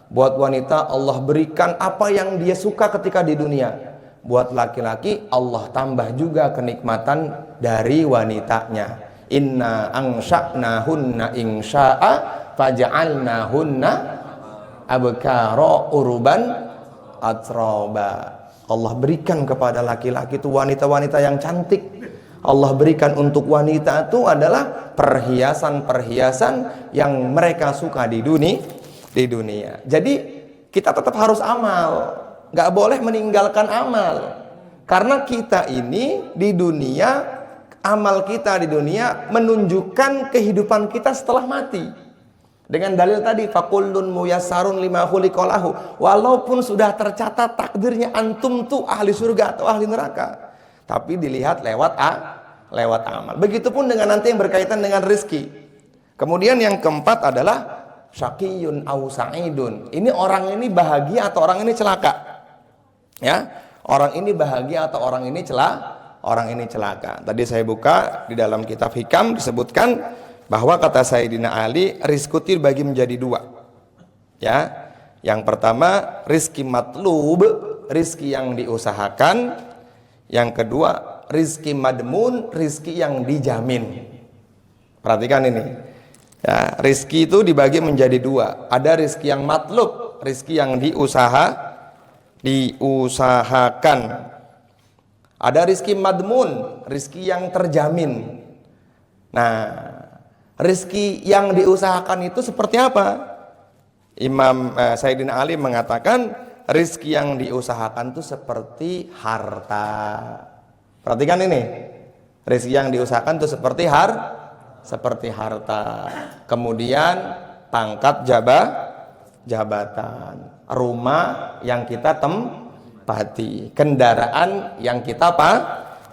Buat wanita Allah berikan apa yang dia suka ketika di dunia. Buat laki-laki Allah tambah juga kenikmatan dari wanitanya. Inna angsha'nahunna insya'a faja'alnahunna abkara uruban atroba. Allah berikan kepada laki-laki itu wanita-wanita yang cantik. Allah berikan untuk wanita itu adalah perhiasan-perhiasan yang mereka suka di dunia. Jadi kita tetap harus amal, nggak boleh meninggalkan amal. Karena kita ini di dunia, amal kita di dunia menunjukkan kehidupan kita setelah mati. Dengan dalil tadi, fakullun muyassarun lima khuliqa lahu. Walaupun sudah tercatat takdirnya antum tuh ahli surga atau ahli neraka, tapi dilihat lewat amal. Begitupun dengan nanti yang berkaitan dengan rezeki. Kemudian yang keempat adalah syaqiyun au sa'idun. Ini orang ini bahagia atau orang ini celaka? Ya, orang ini bahagia atau orang ini celaka. Tadi saya buka di dalam kitab Hikam disebutkan bahwa kata Sayyidina Ali, rizki dibagi menjadi dua. Ya, yang pertama rizki matlub, rizki yang diusahakan. Yang kedua rizki madmun, rizki yang dijamin. Perhatikan ini. Ya, rizki itu dibagi menjadi dua. Ada rizki yang matlub, rizki yang diusahakan. Ada rizki madmun, rizki yang terjamin. Nah, rizki yang diusahakan itu seperti apa? Imam Sayyidina Ali mengatakan rizki yang diusahakan itu seperti harta. Perhatikan ini, rizki yang diusahakan itu seperti harta. Kemudian pangkat jabatan, rumah yang kita tempati, kendaraan yang kita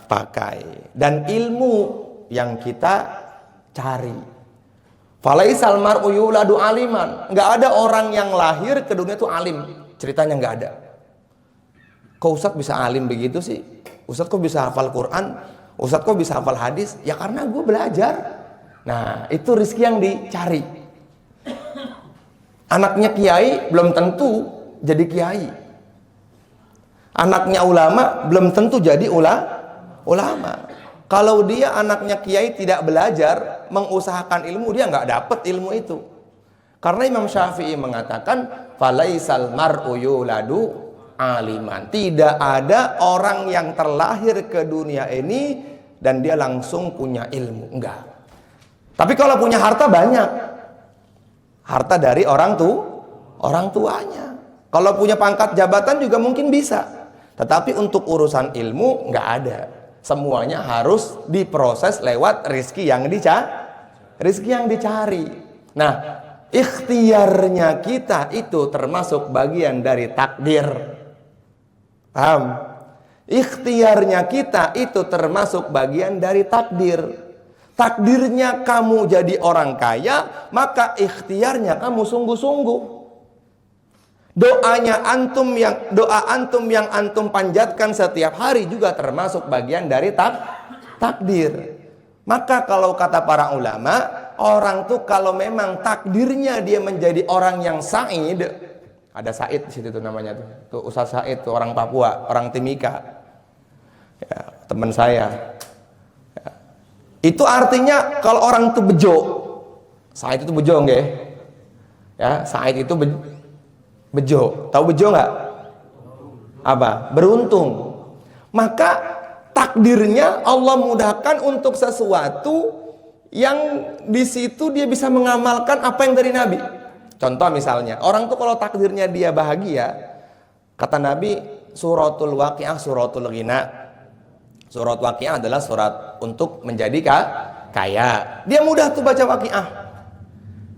pakai, dan ilmu yang kita cari. Falaisal mar'u yuladu aliman. Nggak ada orang yang lahir ke dunia itu alim. Ceritanya nggak ada. Kok Ustadz bisa alim begitu sih? Ustadz kok bisa hafal Quran? Ustadz kok bisa hafal hadis? Ya karena gue belajar. Nah, itu rezeki yang dicari. Anaknya kiai belum tentu jadi kiai. Anaknya ulama belum tentu jadi ulama. Kalau dia anaknya kiai tidak belajar, mengusahakan ilmu, dia nggak dapat ilmu itu. Karena Imam Syafi'i mengatakan, falaisal mar'u yuladu aliman. Tidak ada orang yang terlahir ke dunia ini dan dia langsung punya ilmu. Enggak. Tapi kalau punya harta banyak, harta dari orang tuanya. Kalau punya pangkat jabatan juga mungkin bisa. Tetapi untuk urusan ilmu nggak ada. Semuanya harus diproses lewat rizki yang dicari. Nah, ikhtiarnya kita itu termasuk bagian dari takdir. Paham? Ikhtiarnya kita itu termasuk bagian dari takdir. Takdirnya kamu jadi orang kaya, maka ikhtiarnya kamu sungguh-sungguh. Doa antum yang antum panjatkan setiap hari juga termasuk bagian dari takdir. Maka kalau kata para ulama, orang tuh kalau memang takdirnya dia menjadi orang yang sa'id, ada Said di situ tuh namanya tuh Ustaz Said tuh, orang Papua, orang Timika, ya, teman saya. Ya. Itu artinya kalau orang tuh bejo, Said itu bejo nggih? Ya, Said itu bejo. Tahu bejo nggak? Apa? Beruntung. Maka takdirnya Allah mudahkan untuk sesuatu yang di situ dia bisa mengamalkan apa yang dari Nabi. Contoh misalnya, orang tuh kalau takdirnya dia bahagia, kata Nabi, suratul waqi'ah suratul ghina. Surat waqi'ah adalah surat untuk menjadi kaya. Dia mudah tuh baca waqi'ah.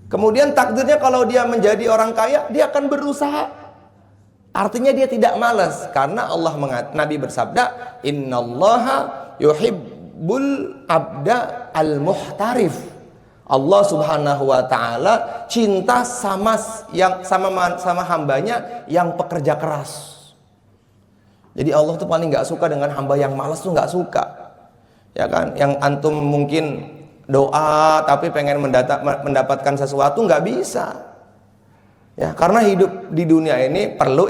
Kemudian takdirnya kalau dia menjadi orang kaya, dia akan berusaha. Artinya dia tidak malas, karena Nabi bersabda, innallaha yuhibbul abda al-muhtarif. Allah Subhanahu wa taala cinta sama hambanya yang pekerja keras. Jadi Allah tuh paling nggak suka dengan hamba yang malas tuh nggak suka. Ya kan? Yang antum mungkin doa tapi pengen mendapatkan sesuatu nggak bisa. Ya, karena hidup di dunia ini perlu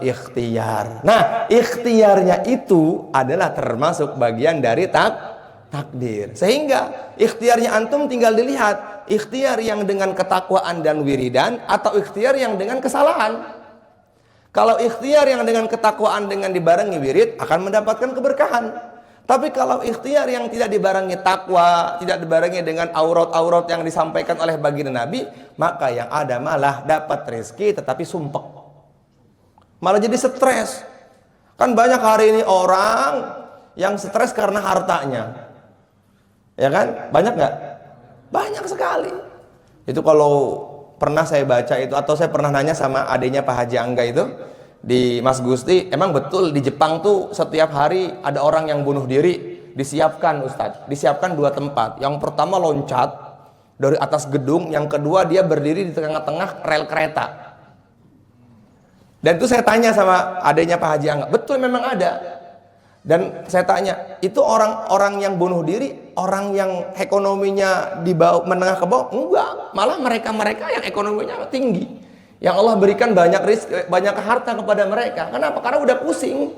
ikhtiar. Nah, ikhtiarnya itu adalah termasuk bagian dari takdir. Sehingga ikhtiarnya antum tinggal dilihat, ikhtiar yang dengan ketakwaan dan wiridan atau ikhtiar yang dengan kesalahan. Kalau ikhtiar yang dengan ketakwaan dengan dibarengi wirid akan mendapatkan keberkahan. Tapi kalau ikhtiar yang tidak dibarengi takwa, tidak dibarengi dengan aurat-aurat yang disampaikan oleh baginda Nabi, maka yang ada malah dapat rezeki tetapi sumpek. Malah jadi stres. Kan banyak hari ini orang yang stres karena hartanya. Ya kan? Banyak nggak? Banyak sekali. Itu kalau pernah saya baca itu, atau saya pernah nanya sama adiknya Pak Haji Angga itu di Mas Gusti, emang betul di Jepang tuh setiap hari ada orang yang bunuh diri. Disiapkan Ustadz, disiapkan 2 tempat. Yang pertama loncat dari atas gedung, yang kedua dia berdiri di tengah-tengah rel kereta. Dan itu saya tanya sama adiknya Pak Haji Angga, betul memang ada. Dan saya tanya, itu orang-orang yang bunuh diri, orang yang ekonominya di bawah, menengah ke bawah? Enggak, malah mereka-mereka yang ekonominya tinggi, yang Allah berikan banyak rezeki, banyak harta kepada mereka. Kenapa? Karena udah pusing.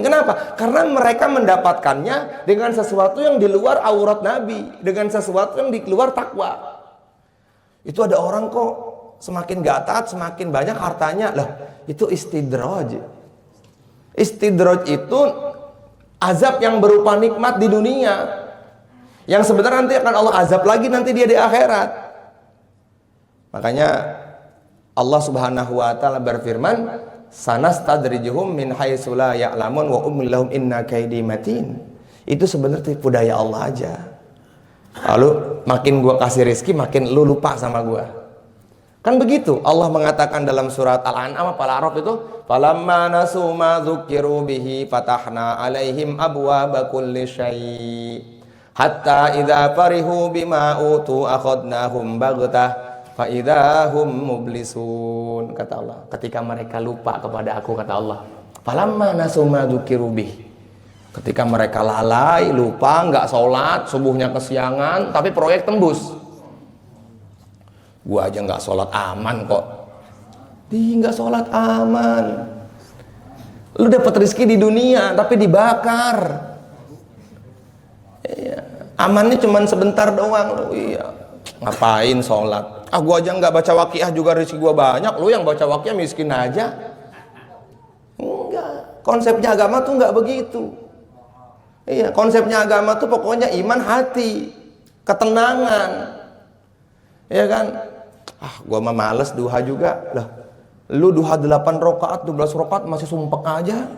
Kenapa? Karena mereka mendapatkannya dengan sesuatu yang di luar aurat Nabi, dengan sesuatu yang di luar takwa. Itu ada orang kok semakin gak taat, semakin banyak hartanya. Lah, itu istidraj. Istidraj itu azab yang berupa nikmat di dunia, yang sebenarnya nanti akan Allah azab lagi nanti dia di akhirat. Makanya Allah Subhanahu wa taala berfirman, sanastadrijuhum min haitsu la ya'lamun wa umli lahum inna kaidi matin. Itu sebenarnya tipu daya Allah aja. Lalu makin gua kasih rezeki, makin lu lupa sama gua. Kan begitu Allah mengatakan dalam surat Al-An'am apa Al-A'raf itu, falamma nasu ma dzukiru bihi fatahna alaihim abwaaba kulli syai' hatta idza farihu bima utu akhadnahum baghtah fa idzahum mublisun. Kata Allah, ketika mereka lupa kepada aku, kata Allah, falamma nasu ma dzukiru bihi, ketika mereka lalai, lupa, nggak sholat, subuhnya kesiangan, tapi proyek tembus. Gua aja nggak sholat aman kok. Nggak sholat aman. Lu dapat rezeki di dunia tapi dibakar. Iya. Amannya cuma sebentar doang. Lu iya. Ngapain sholat? Gua aja nggak baca waqiah juga rezeki gua banyak. Lu yang baca waqiah miskin aja. Enggak. Konsepnya agama tuh nggak begitu. Iya, konsepnya agama tuh pokoknya iman hati, ketenangan. Ya kan? Gua mah males duha juga. Lah, lu duha 8 rakaat, 12 rakaat masih sumpek aja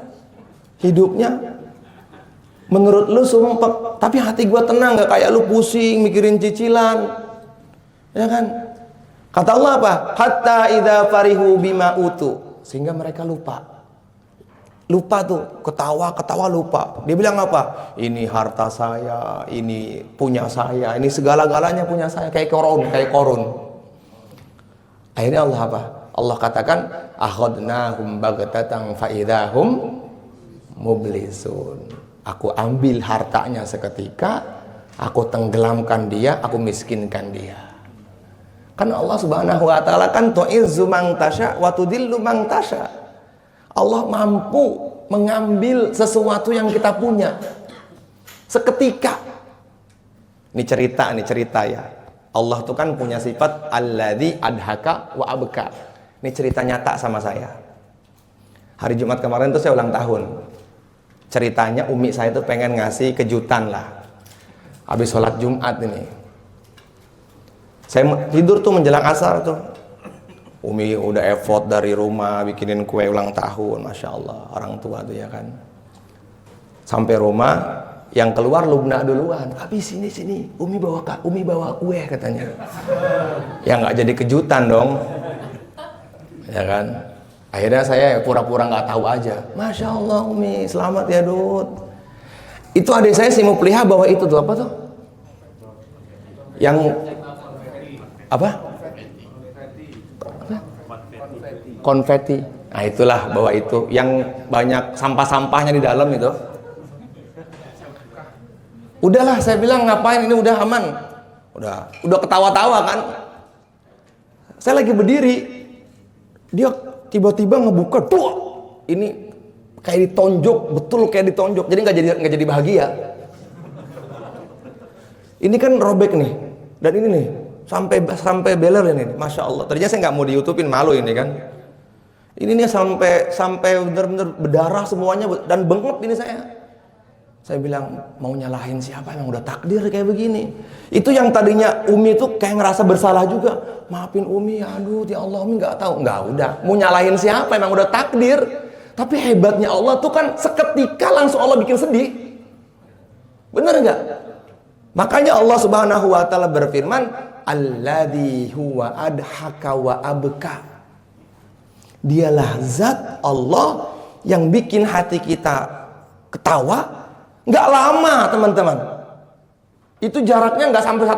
hidupnya. Menurut lu sumpek, tapi hati gua tenang, gak kayak lu pusing mikirin cicilan. Ya kan? Kata Allah apa? Hatta idza farihu bima utu, sehingga mereka lupa tuh, ketawa lupa. Dia bilang apa? Ini harta saya, ini punya saya, ini segala-galanya punya saya, kayak korun. Akhirnya Allah apa? Allah katakan akhadnahum baghtatan fa idzahum mublisun. Aku ambil hartanya seketika, aku tenggelamkan dia, aku miskinkan dia. Kan Allah Subhanahu wa taala kan tu'izzu man tasya wa tudillu man tasya. Allah mampu mengambil sesuatu yang kita punya seketika. Ini cerita ya. Allah tuh kan punya sifat alladzi adhaka wa abka. Ini cerita nyata sama saya. Hari Jumat kemarin tuh saya ulang tahun. Ceritanya umi saya tuh pengen ngasih kejutan lah. Habis sholat Jumat ini, saya tidur tuh menjelang asar tuh. Umi udah effort dari rumah bikinin kue ulang tahun, masya Allah, orang tua tuh ya kan. Sampai rumah, yang keluar Lubna duluan. Habis sini, Umi bawa kue katanya. Ya nggak jadi kejutan dong, ya kan. Akhirnya saya pura-pura nggak tahu aja. Masya Allah Umi, selamat ya Dut. Itu adik saya si Mupliha bawa itu tuh apa tuh? Yang apa? Konfeti. Nah itulah bawa itu, yang banyak sampah-sampahnya di dalam itu. Udahlah saya bilang ngapain, ini udah aman. Udah ketawa-tawa kan. Saya lagi berdiri, dia tiba-tiba ngebuka, tuh ini kayak ditonjok, betul kayak ditonjok, jadi nggak jadi bahagia. Ini kan robek nih, dan ini nih sampai beler ini, masya Allah. Tadinya saya nggak mau di YouTubein, malu ini kan. Ini nih sampai bener-bener berdarah semuanya dan bengep ini saya. Saya bilang mau nyalahin siapa, emang udah takdir kayak begini. Itu yang tadinya Umi tuh kayak ngerasa bersalah juga. Maafin Umi, aduh ya Allah Umi nggak tahu. Nggak, udah mau nyalahin siapa, emang udah takdir. Tapi hebatnya Allah tuh kan seketika langsung Allah bikin sedih. Bener nggak? Makanya Allah Subhanahu wa taala berfirman, alladzi huwa adhaka wa abka. Dialah zat Allah yang bikin hati kita ketawa. Nggak lama teman-teman, itu jaraknya nggak sampai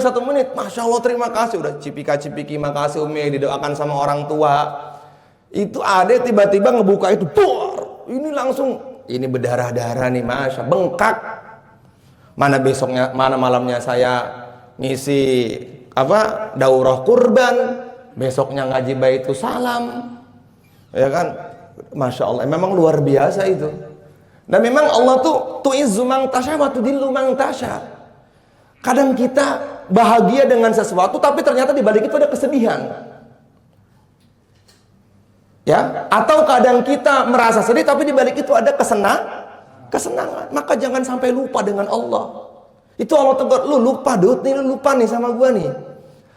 1 menit, Masya Allah, terima kasih, udah cipika-cipiki, makasih Umi, didoakan sama orang tua. Itu ada tiba-tiba ngebuka itu, bor, ini langsung, ini berdarah-darah nih, Masya, bengkak. Mana malamnya saya ngisi daurah kurban, besoknya ngaji baitu salam, ya kan, Masya Allah, memang luar biasa itu. Dan memang Allah tuh tu'izzu man tasya wa tudillu man tasya. Kadang kita bahagia dengan sesuatu, tapi ternyata di balik itu ada kesedihan. Ya, atau kadang kita merasa sedih, tapi di balik itu ada kesenangan. Maka jangan sampai lupa dengan Allah. Itu Allah tegur, lu lupa Dut, nih lu lupa nih sama gua nih.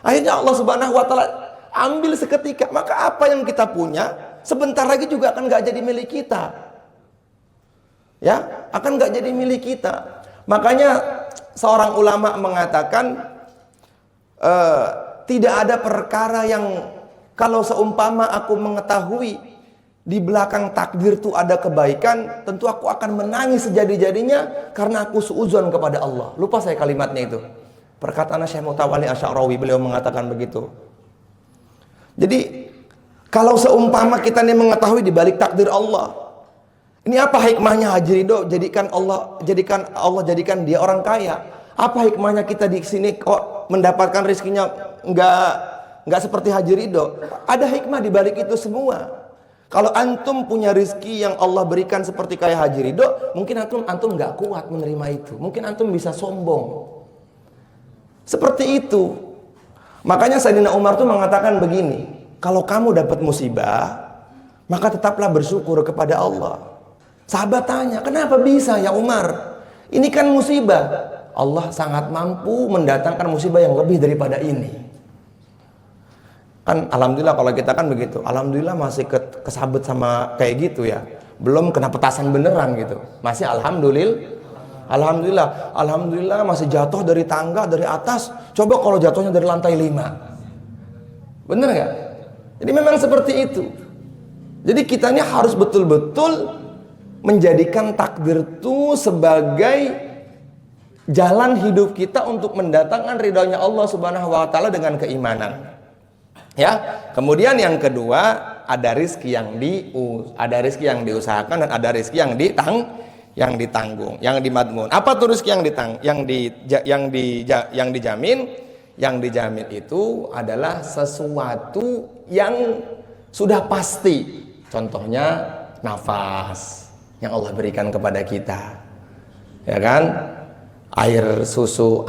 Akhirnya Allah Subhanahu wa taala ambil seketika. Maka apa yang kita punya sebentar lagi juga akan gak jadi milik kita. Ya, akan gak jadi milik kita. Makanya seorang ulama mengatakan tidak ada perkara yang kalau seumpama aku mengetahui di belakang takdir itu ada kebaikan, tentu aku akan menangis sejadi-jadinya karena aku suudzon kepada Allah. Lupa saya kalimatnya itu. Perkataan Syekh Mutawalli Asy'arawi, beliau mengatakan begitu. Jadi kalau seumpama kita ini mengetahui di balik takdir Allah, ini apa hikmahnya Haji Ridho jadikan jadikan dia orang kaya? Apa hikmahnya kita di sini kok mendapatkan rezekinya nggak seperti Haji Ridho? Ada hikmah di balik itu semua. Kalau antum punya rezeki yang Allah berikan seperti kayak Haji Ridho, mungkin antum nggak kuat menerima itu. Mungkin antum bisa sombong. Seperti itu. Makanya Sayyidina Umar tuh mengatakan begini, kalau kamu dapat musibah, maka tetaplah bersyukur kepada Allah. Sahabat tanya, kenapa bisa ya Umar? Ini kan musibah. Allah sangat mampu mendatangkan musibah yang lebih daripada ini. Kan alhamdulillah kalau kita kan begitu. Alhamdulillah masih kesabet sama kayak gitu ya. Belum kena petasan beneran gitu. Masih alhamdulillah masih jatuh dari tangga dari atas. Coba kalau jatuhnya dari lantai 5. Bener nggak? Jadi memang seperti itu. Jadi kitanya harus betul-betul menjadikan takdir itu sebagai jalan hidup kita untuk mendatangkan ridhonya Allah Subhanahu wa taala dengan keimanan. Ya. Kemudian yang kedua, ada rizki yang diusahakan dan ada rizki yang ditanggung, yang dimadmun. Apa tuh rizki yang dijamin? Yang dijamin itu adalah sesuatu yang sudah pasti. Contohnya nafas yang Allah berikan kepada kita, ya kan? Air susu,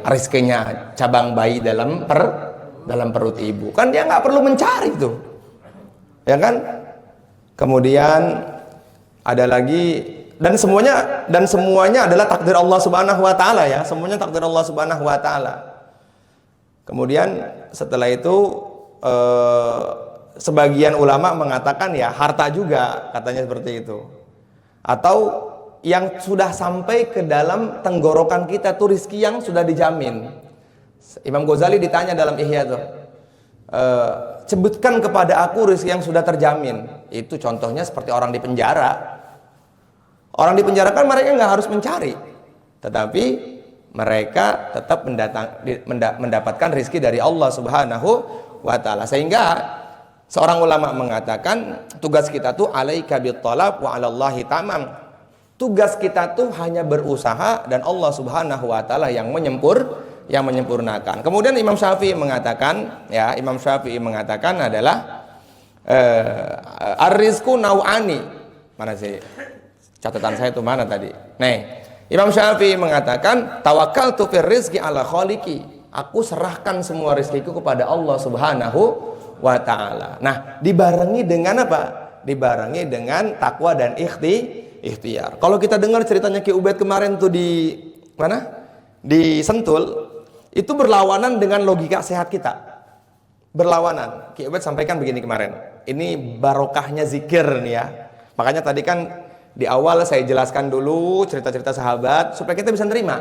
rizkinya cabang bayi dalam perut ibu, kan dia nggak perlu mencari tuh, ya kan? Kemudian ada lagi, dan semuanya adalah takdir Allah Subhanahu wa taala ya, semuanya takdir Allah Subhanahu wa taala. Kemudian setelah itu sebagian ulama mengatakan ya harta juga, katanya seperti itu. Atau yang sudah sampai ke dalam tenggorokan kita tuh rizki yang sudah dijamin. Imam Ghazali ditanya dalam Ihya tuh, sebutkan kepada aku rizki yang sudah terjamin. Itu contohnya seperti orang di penjara. Orang di penjara kan mereka nggak harus mencari, tetapi mereka tetap mendapatkan rizki dari Allah Subhanahu wa taala. Sehingga seorang ulama mengatakan tugas kita tuh alaika bittalab wa 'alallahi tamam. Tugas kita tuh hanya berusaha dan Allah Subhanahu wa taala yang menyempurnakan. Kemudian Imam Syafi'i mengatakan adalah ar-rizqu nau'ani. Mana sih? Catatan saya itu mana tadi? Nih, Imam Syafi'i mengatakan tawakkaltu fir rizqi ala khaliqi. Aku serahkan semua rezekiku kepada Allah Subhanahu wa ta'ala. Nah, dibarengi dengan apa? Dibarengi dengan takwa dan ikhtiar. Kalau kita dengar ceritanya Ki Ubed kemarin tuh di mana? Di Sentul, itu berlawanan dengan logika sehat kita. Berlawanan. Ki Ubed sampaikan begini kemarin. Ini barokahnya zikir nih ya. Makanya tadi kan di awal saya jelaskan dulu cerita-cerita sahabat supaya kita bisa nerima.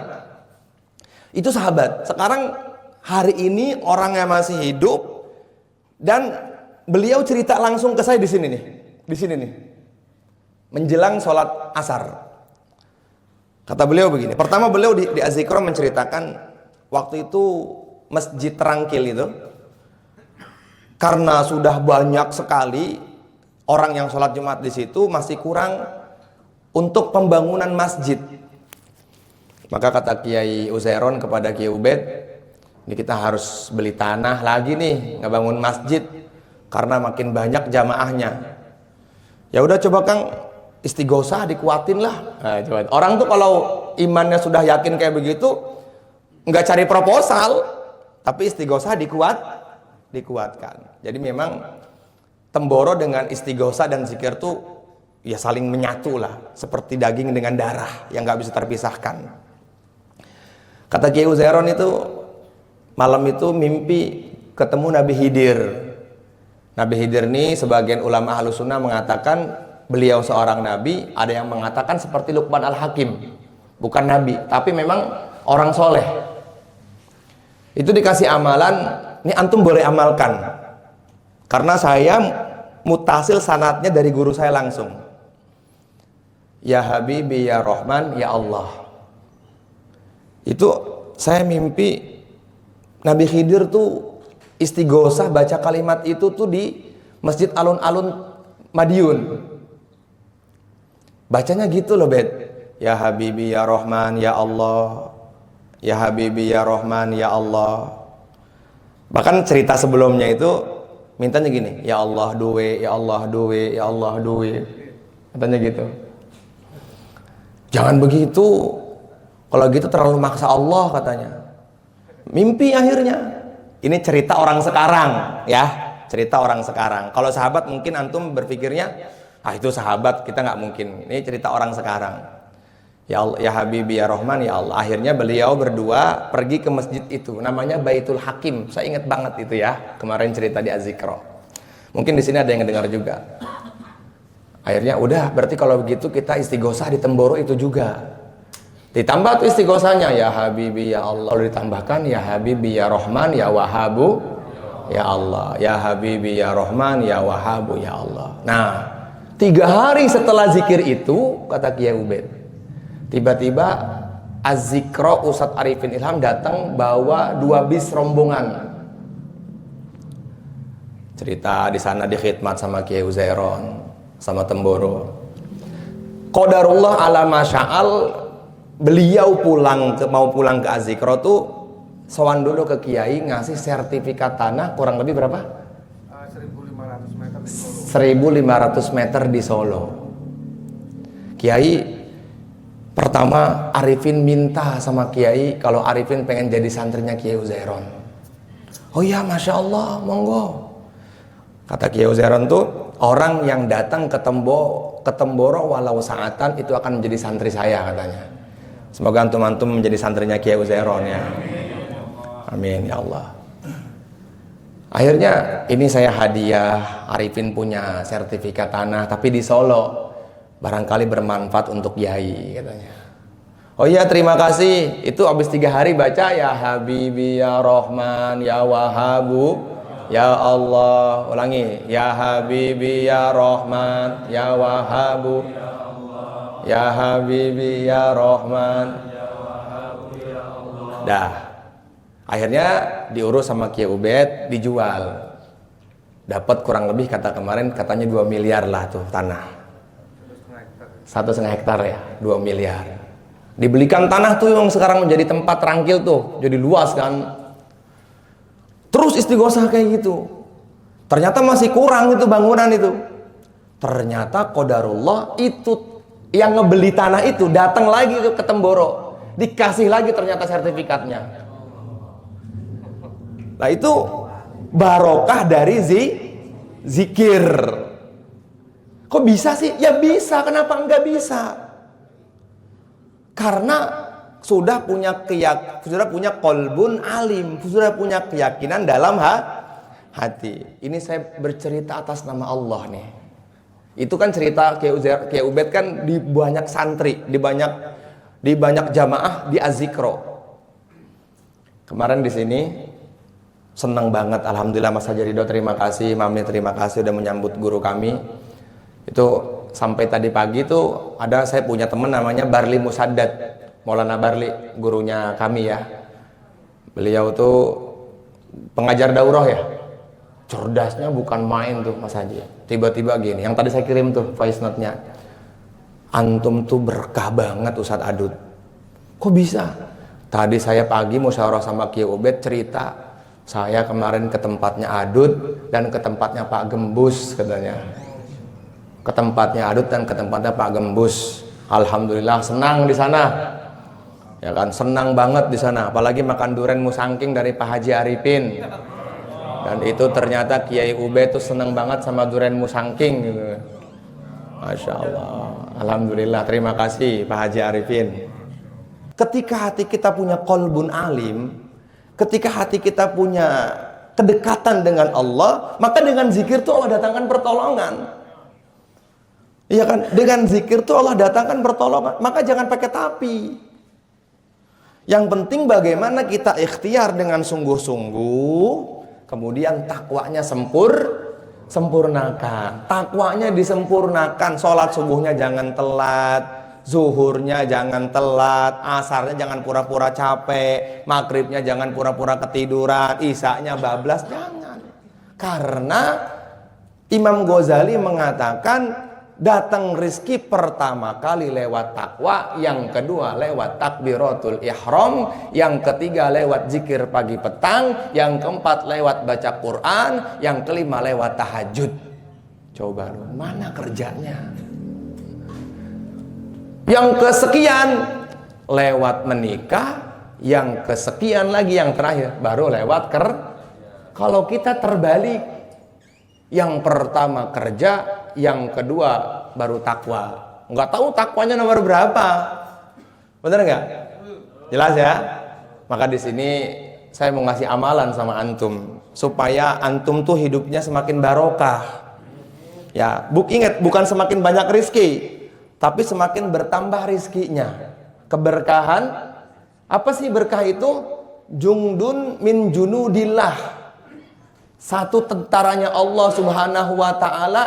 Itu sahabat. Sekarang hari ini orangnya masih hidup dan beliau cerita langsung ke saya di sini nih. Di sini nih. Menjelang sholat asar. Kata beliau begini. Pertama beliau di Az-Zikra menceritakan waktu itu masjid Terangkil itu karena sudah banyak sekali orang yang sholat Jumat di situ, masih kurang untuk pembangunan masjid. Maka kata Kiai Uzairon kepada Kiai Ubed, ini kita harus beli tanah lagi nih, ngebangun masjid karena makin banyak jamaahnya. Ya udah coba Kang, istighosah dikuatin lah. Nah, coba. Orang tuh kalau imannya sudah yakin kayak begitu, nggak cari proposal, tapi istighosah dikuatkan. Jadi memang temboro dengan istighosah dan zikir tuh ya saling menyatu lah, seperti daging dengan darah yang nggak bisa terpisahkan. Kata Kiai Uzairon itu malam itu mimpi ketemu Nabi Khidir. Nabi Khidir ini sebagian ulama Ahlus Sunnah mengatakan beliau seorang nabi, ada yang mengatakan seperti Luqman Al-Hakim, bukan nabi, tapi memang orang soleh. Itu dikasih amalan, ini antum boleh amalkan, karena saya mutasil sanatnya dari guru saya langsung. Ya Habibi ya Rahman ya Allah. Itu saya mimpi Nabi Khidir tuh istighosah baca kalimat itu tuh di Masjid Alun-Alun Madiun. Bacanya gitu loh, Bet. Ya Habibi ya Rahman ya Allah. Ya Habibi ya Rahman ya Allah. Bahkan cerita sebelumnya itu mintanya gini, ya Allah duwe, ya Allah duwe, ya Allah duwe. Katanya gitu. Jangan begitu. Kalau gitu terlalu maksa Allah katanya. Mimpi akhirnya. Ini cerita orang sekarang ya, cerita orang sekarang. Kalau sahabat mungkin antum berpikirnya Itu sahabat, kita nggak mungkin. Ini cerita orang sekarang. Ya Allah, ya Habibi ya Rahman ya Allah. Akhirnya beliau berdua pergi ke masjid itu, namanya Baitul Hakim. Saya ingat banget itu ya. Kemarin cerita di Az-Zikra. Mungkin di sini ada yang dengar juga. Akhirnya udah, berarti kalau begitu kita istighosah di Temboro itu juga. Ditambah tuh istighosahnya, ya Habibi ya Allah. Lalu ditambahkan ya Habibi ya Rahman ya Wahabu ya Allah. Ya Habibi ya Rahman ya Wahabu ya Allah. Nah, 3 hari setelah zikir itu, kata Kiai Ubed, tiba-tiba Az-Zikra Ustadz Arifin Ilham datang bawa 2 bis rombongan. Cerita di sana di khidmat sama Kiai Uzairon, sama Temboro. Qadarullah ala masya'al, beliau mau pulang ke Az-Zikra tuh sowan dulu ke Kiai, ngasih sertifikat tanah kurang lebih berapa? 1.500 meter di Solo. 1.500 meter di Solo. Kiai pertama, Arifin minta sama Kiai kalau Arifin pengen jadi santrinya Kiai Uzairon. Oh iya, Masya Allah, monggo. Kata Kiai Uzairon tuh, orang yang datang ke Temboro walau saatan itu akan menjadi santri saya, katanya. Semoga antum-antum menjadi santrinya Kiai Uzairon ya. Amin ya Allah. Akhirnya ini saya hadiah, Arifin punya sertifikat tanah tapi di Solo, barangkali bermanfaat untuk Yai, katanya. Oh iya, terima kasih. Itu habis 3 hari baca ya Habibi ya Rahman ya Wahabu ya Allah. Ulangi, ya Habibi ya Rahman ya Wahabu ya Habibi ya Rahman. Dah. Akhirnya diurus sama Kiai Ubed, dijual. Dapat kurang lebih, kata kemarin katanya 2 miliar lah tuh tanah. 1,5 hektar ya, 2 miliar. Dibelikan tanah tuh yang sekarang menjadi tempat rangkil tuh, jadi luas kan. Terus istighosah kayak gitu. Ternyata masih kurang itu bangunan itu. Ternyata qadarullah itu yang ngebeli tanah itu datang lagi ke Temboro, dikasih lagi ternyata sertifikatnya. Nah itu barokah dari zikir. Kok bisa sih? Ya bisa, kenapa enggak bisa? Karena sudah punya qalbun alim, sudah punya keyakinan dalam hati. Ini saya bercerita atas nama Allah nih. Itu kan cerita Kiai Ubed kan di banyak santri, di banyak jamaah di Az-Zikra. Kemarin di sini senang banget, alhamdulillah Mas Haji Ridho terima kasih, Mami terima kasih udah menyambut guru kami. Itu sampai tadi pagi tuh ada, saya punya teman namanya Barli Musaddad, Maulana Barli, gurunya kami ya. Beliau tuh pengajar daurah ya. Cerdasnya bukan main tuh Mas Haji. Tiba-tiba gini, yang tadi saya kirim tuh voice note-nya. Antum tuh berkah banget Ustadz Adud. Kok bisa? Tadi saya pagi musyawarah sama Kiai Ubed cerita, saya kemarin ke tempatnya Adud dan ke tempatnya Pak Gembus, katanya. Ke tempatnya Adud dan ke tempatnya Pak Gembus. Alhamdulillah senang di sana. Ya kan, senang banget di sana. Apalagi makan durian musangking dari Pak Haji Arifin. Dan itu ternyata Kiai Ubed tuh senang banget sama durian musangking gitu. Masya Allah. Alhamdulillah, terima kasih Pak Haji Arifin. Ketika hati kita punya qalbun alim, ketika hati kita punya kedekatan dengan Allah, maka dengan zikir tuh Allah datangkan pertolongan. Iya kan? Dengan zikir tuh Allah datangkan pertolongan. Maka jangan pakai tapi. Yang penting bagaimana kita ikhtiar dengan sungguh-sungguh, kemudian takwanya sempurnakan. Takwanya disempurnakan. Sholat subuhnya jangan telat, zuhurnya jangan telat, asarnya jangan pura-pura capek, maghribnya jangan pura-pura ketiduran, isanya bablas, jangan. Karena Imam Ghazali mengatakan datang rizki pertama kali lewat takwa, yang kedua lewat takbiratul ihram, yang ketiga lewat zikir pagi petang, yang keempat lewat baca Quran, yang kelima lewat tahajud. Coba lu, mana kerjanya? Yang kesekian lewat menikah, yang kesekian lagi yang terakhir baru lewat Kalau kita terbalik, Yang pertama kerja, yang kedua baru takwa. Nggak tahu takwanya nomor berapa. Bener nggak? Jelas ya? Maka di sini saya mau ngasih amalan sama antum supaya antum tuh hidupnya semakin barokah. Ya, ingat bukan semakin banyak rizki, tapi semakin bertambah rizkinya. Keberkahan, apa sih berkah itu? Jundun min junudillah. Satu tentaranya Allah Subhanahu wa taala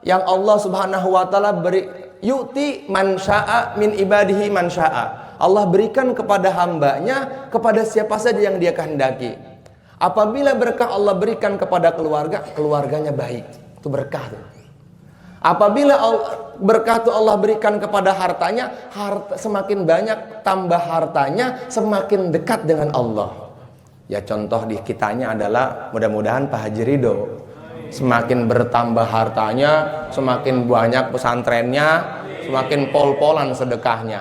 yang Allah Subhanahu wa taala beri, yu'ti man syaa min ibadihi man syaa. Allah berikan kepada hambanya, kepada siapa saja yang dia kehendaki. Apabila berkah Allah berikan kepada keluarga, keluarganya baik. Itu berkah tuh. Apabila berkah itu Allah berikan kepada hartanya, semakin banyak tambah hartanya, semakin dekat dengan Allah. Ya contoh di kitanya adalah mudah-mudahan Pak Haji Ridho. Semakin bertambah hartanya, semakin banyak pesantrennya, semakin pol-polan sedekahnya.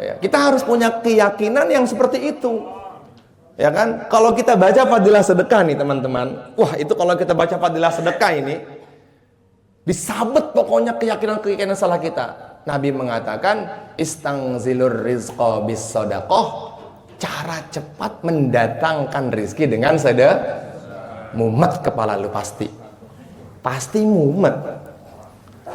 Ya, kita harus punya keyakinan yang seperti itu. Ya kan? Kalau kita baca fadilah sedekah nih teman-teman. Wah, itu kalau kita baca fadilah sedekah ini disabet pokoknya keyakinan salah kita. Nabi mengatakan istangzilur rizqa bis sadaqah. Cara cepat mendatangkan rizki dengan sedekah. Mumet kepala lu pasti mumet.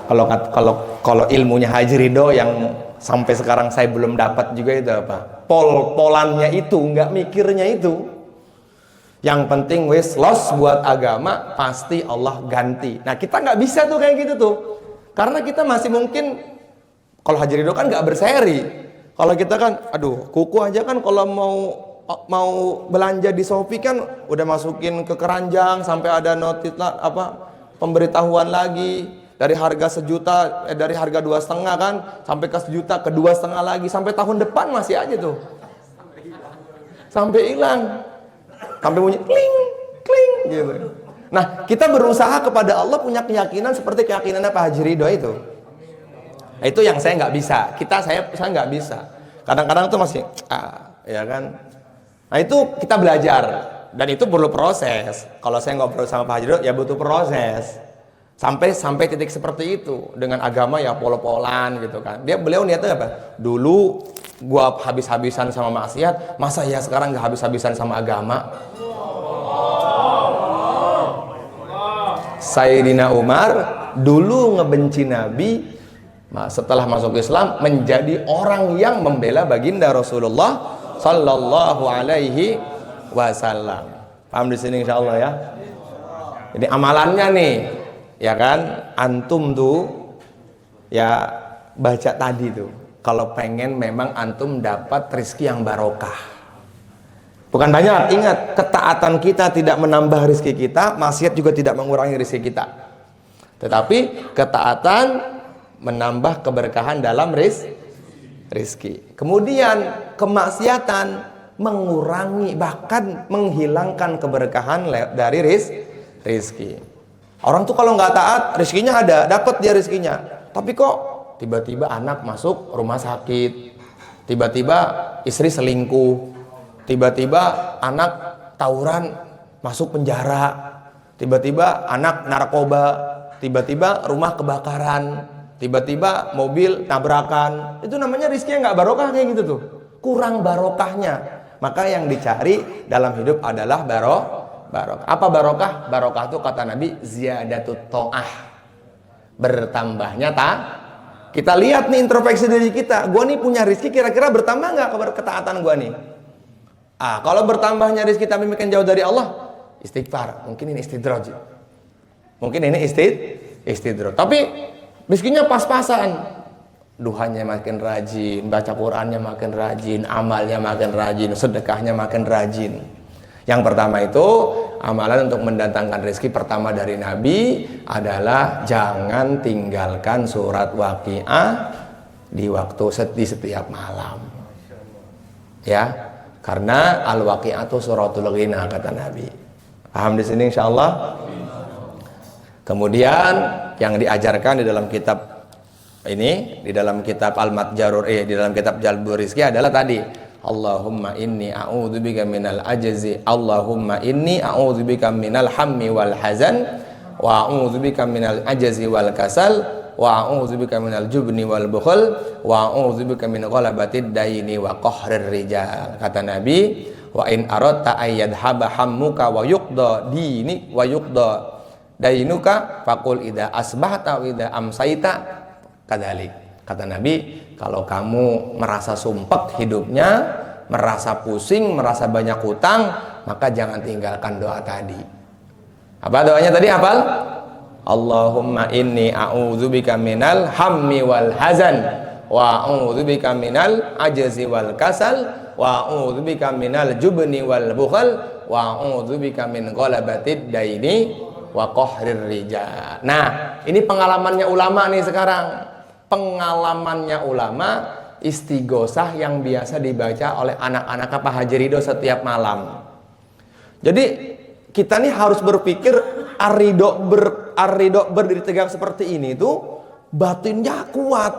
Kalau ilmunya Haji Ridho yang sampai sekarang saya belum dapat juga itu apa? Pol-polannya itu, nggak mikirnya itu. Yang penting wis los buat agama, pasti Allah ganti. Nah kita nggak bisa tuh kayak gitu tuh, karena kita masih mungkin, kalau Haji Ridho kan nggak berseri. Kalau kita kan, aduh, kuku aja kan kalau mau belanja di Shopee kan udah masukin ke keranjang sampai ada notis pemberitahuan lagi dari harga 1 juta, dari harga 2,5 kan sampai ke 1 juta, ke 2,5 lagi sampai tahun depan masih aja tuh. Sampai hilang. Sampai bunyi kling kling gitu. Nah, kita berusaha kepada Allah punya keyakinan seperti keyakinannya Pak Haji Ridho itu. Itu yang saya nggak bisa. Saya nggak bisa. Kadang-kadang tuh masih ya kan. Nah, itu kita belajar dan itu perlu proses. Kalau saya ngobrol sama Pak Haji Ridho ya butuh proses. Sampai titik seperti itu. Dengan agama ya pol-polan gitu kan. Beliau niatnya apa? Dulu gua habis-habisan sama maksiat, masa ya sekarang nggak habis-habisan sama agama? Sayyidina Umar dulu ngebenci Nabi, setelah masuk Islam menjadi orang yang membela baginda Rasulullah Sallallahu Alaihi Wasallam. Paham di sini insyaallah ya. Jadi amalannya nih, ya kan, antum tuh ya baca tadi tuh. Kalau pengen memang antum dapat rezeki yang barokah. Bukan banyak, ingat, ketaatan kita tidak menambah rezeki kita, maksiat juga tidak mengurangi rezeki kita. Tetapi ketaatan menambah keberkahan dalam rezeki. Kemudian kemaksiatan mengurangi bahkan menghilangkan keberkahan dari rezeki. Orang tuh kalau nggak taat, rezekinya ada, dapat dia rezekinya. Tapi kok tiba-tiba anak masuk rumah sakit, tiba-tiba istri selingkuh, tiba-tiba anak tawuran masuk penjara, tiba-tiba anak narkoba, tiba-tiba rumah kebakaran, tiba-tiba mobil tabrakan. Itu namanya rezekinya nggak barokah kayak gitu tuh, kurang barokahnya. Maka yang dicari dalam hidup adalah barokah. Apa barokah? Barokah itu kata Nabi ziyadatut ta'ah, bertambahnya Kita lihat nih introspeksi diri kita. Gua nih punya rezeki, kira-kira bertambah nggak ketaatan gua nih? Kalau bertambahnya rezeki tapi makin jauh dari Allah, istighfar. Mungkin ini istidraj. Tapi rezekinya pas-pasan. Duhanya makin rajin, baca Qur'annya makin rajin, amalnya makin rajin, sedekahnya makin rajin. Yang pertama itu amalan untuk mendatangkan rezeki pertama dari Nabi adalah jangan tinggalkan surat Waqiah di setiap malam. Ya, karena al-Waqi'atu suratul ghina kata Nabi. Paham di sini insyaallah? Kemudian yang diajarkan di dalam kitab ini, di dalam kitab Al-Matjarur di dalam kitab Jalbur Rizki adalah tadi Allahumma inni a'udzubika minal ajzi, Allahumma inni a'udzubika minal hammi wal hazan, wa a'udzubika minal ajzi wal kasal, wa a'udzubika minal jubni wal bukhl, wa a'udzubika min ghalabatid daini wa qahrir rijal. Kata Nabi, wa in aradta ayyadhaba hammuka wa yuqda dini wa yuqda dainuka faqul idza asbahta wa idza amsayta kadzalik. Kata Nabi, kalau kamu merasa sumpek hidupnya, merasa pusing, merasa banyak hutang, maka jangan tinggalkan doa tadi. Apa doanya tadi? Hafal? Allahumma inni a'udzubika minal hammi wal hazan, wa a'udzubika minal ajzi wal kasal, wa a'udzubika minal jubni wal bukhl, wa a'udzubika min ghalabatid daini wa qahrir rijal. Nah, ini pengalamannya ulama nih sekarang. Pengalamannya ulama, istighosah yang biasa dibaca oleh anak-anak Pak Haji Ridho setiap malam. Jadi kita nih harus berpikir ar-ridho berdiri tegak seperti ini tuh batinnya kuat.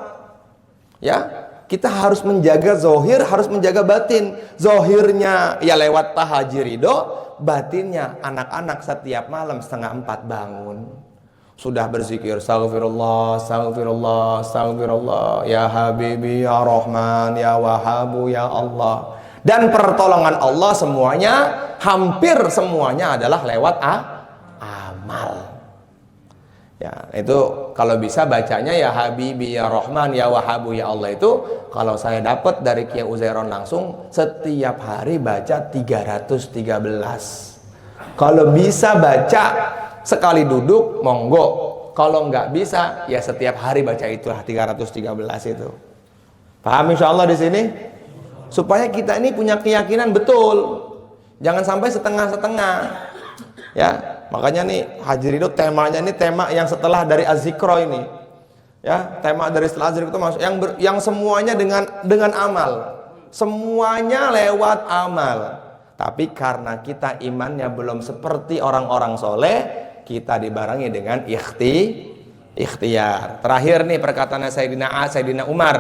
Ya, kita harus menjaga zohir, harus menjaga batin. Zohirnya ya lewat Pak Haji Ridho, batinnya anak-anak setiap malam 3:30 bangun. Sudah berzikir, astaghfirullah, astaghfirullah, astaghfirullah, ya Habibi, ya Rahman, ya Wahabu, ya Allah. Dan pertolongan Allah semuanya, hampir semuanya adalah lewat amal. Ya, itu kalau bisa bacanya ya Habibi, ya Rahman, ya Wahabu, ya Allah itu kalau saya dapat dari Kiai Uzairon langsung setiap hari baca 313. Kalau bisa baca sekali duduk, monggo. Kalau nggak bisa, ya setiap hari baca itulah 313 itu. Paham insyaallah di sini? Supaya kita ini punya keyakinan betul. Jangan sampai setengah-setengah. Ya, makanya nih Haji Ridho temanya ini tema yang setelah dari Az-Zikra ini. Ya, tema dari setelah Az-Zikra itu masuk yang semuanya dengan amal. Semuanya lewat amal. Tapi karena kita imannya belum seperti orang-orang soleh, kita dibarengi dengan ikhtiar. Terakhir nih perkataan Sayyidina Umar.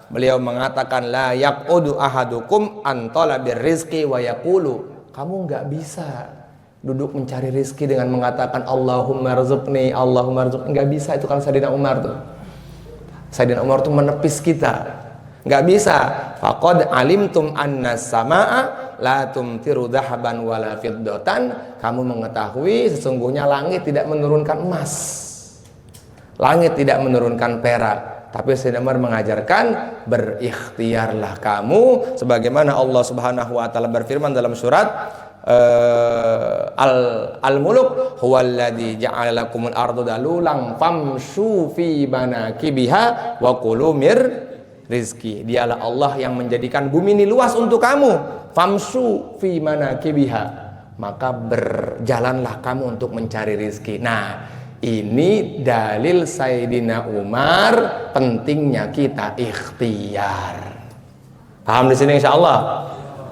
Beliau mengatakan la yaqudu ahadukum an talabir rizqi wa yaqulu. Kamu nggak bisa duduk mencari rizki dengan mengatakan Allahumma rzuqni, Allahumma rzuqni. Nggak bisa itu kalau Sayyidina Umar tuh. Sayyidina Umar tuh menepis kita. Nggak bisa. Faqad alimtum anna samaa la tumtiru dhahaban wala fiddatan. Kamu mengetahui sesungguhnya langit tidak menurunkan emas, langit tidak menurunkan perak. Tapi Sayyidina Umar mengajarkan berikhtiarlah kamu sebagaimana Allah Subhanahu wa taala berfirman dalam surat Al-Mulk, huwallazi ja'ala lakumul arda dalulan famshu fi manakibiha wa kulu mir rizki. Dialah Allah yang menjadikan bumi ini luas untuk kamu. Famsu fi manakibiha, maka berjalanlah kamu untuk mencari rizki. Nah, ini dalil Sayyidina Umar pentingnya kita ikhtiar. Paham di sini insyaallah?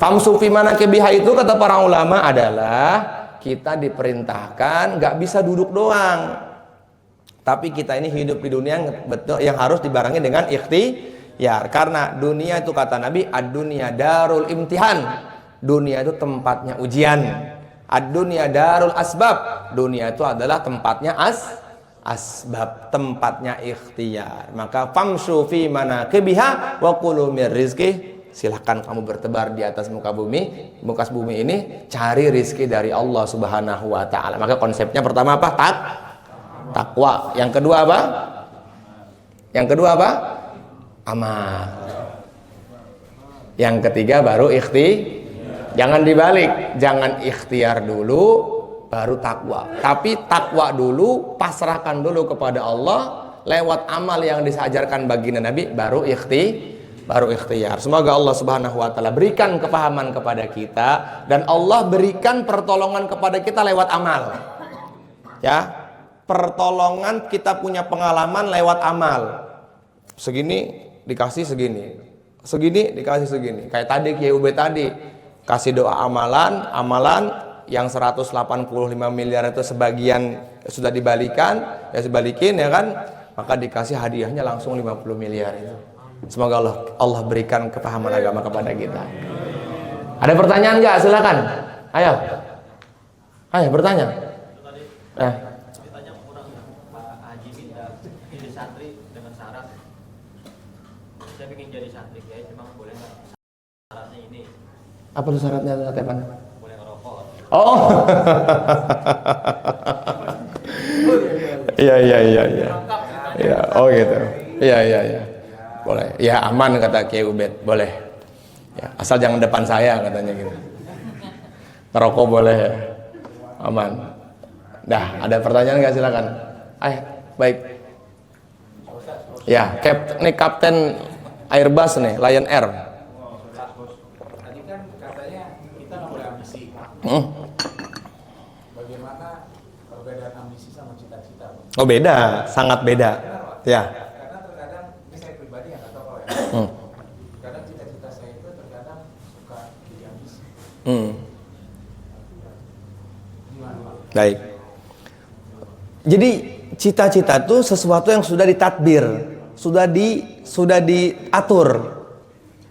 Famsu fi manakibiha itu kata para ulama adalah kita diperintahkan nggak bisa duduk doang. Tapi kita ini hidup di dunia betul yang harus dibarengi dengan ikhtiar. Ya, karena dunia itu kata Nabi, ad-dunya darul imtihan. Dunia itu tempatnya ujian. Ad-dunya darul asbab. Dunia itu adalah tempatnya asbab, tempatnya ikhtiar. Maka famshu fi manakibiha wa kulu mir rizqi. Silahkan kamu bertebar di atas muka bumi ini, cari rizki dari Allah Subhanahu wa taala. Maka konsepnya pertama apa? Takwa. Yang kedua apa? Amal. Yang ketiga baru jangan dibalik, jangan ikhtiar dulu baru takwa. Tapi takwa dulu, pasrahkan dulu kepada Allah lewat amal yang disajarkan baginda Nabi, baru ikhtiar. Semoga Allah Subhanahu wa taala berikan kepahaman kepada kita dan Allah berikan pertolongan kepada kita lewat amal. Ya, pertolongan kita punya pengalaman lewat amal. Segini dikasih segini, segini dikasih segini. Kayak tadi Kiai Ube tadi kasih doa amalan yang 185 miliar itu sebagian sudah dibalikin ya kan, maka dikasih hadiahnya langsung 50 miliar itu. Semoga Allah berikan kepahaman agama kepada kita. Ada pertanyaan nggak? Silakan. Ayo. Ayo bertanya. Ditanya orang Pak Haji minta jadi santri dengan syarat saya ingin jadi santri ya, cuma boleh nggak syaratnya ini? Apa tuh syaratnya, Tepan? Boleh ngerokok. Oh. Iya. Iya, oh gitu. Iya. Boleh. Ya aman kata Kiai Ubed, boleh. Ya, asal jangan depan saya katanya gitu. Ngerokok boleh ya. Aman. Dah, ada pertanyaan nggak, silakan. Ayo, baik. Ya, ini Kapten Airbus nih, Lion Air. Tadi kan katanya kita nggak boleh ambisi. Bagaimana perbedaan ambisi sama cita-cita? Oh beda, sangat beda. Ya. Karena terkadang ini saya pribadi yang nggak tahu kalau ya. Kadang cita-cita saya itu terkadang suka jadi ambisi. Gimana Pak? Baik. Jadi cita-cita itu sesuatu yang sudah ditadbir, sudah diatur.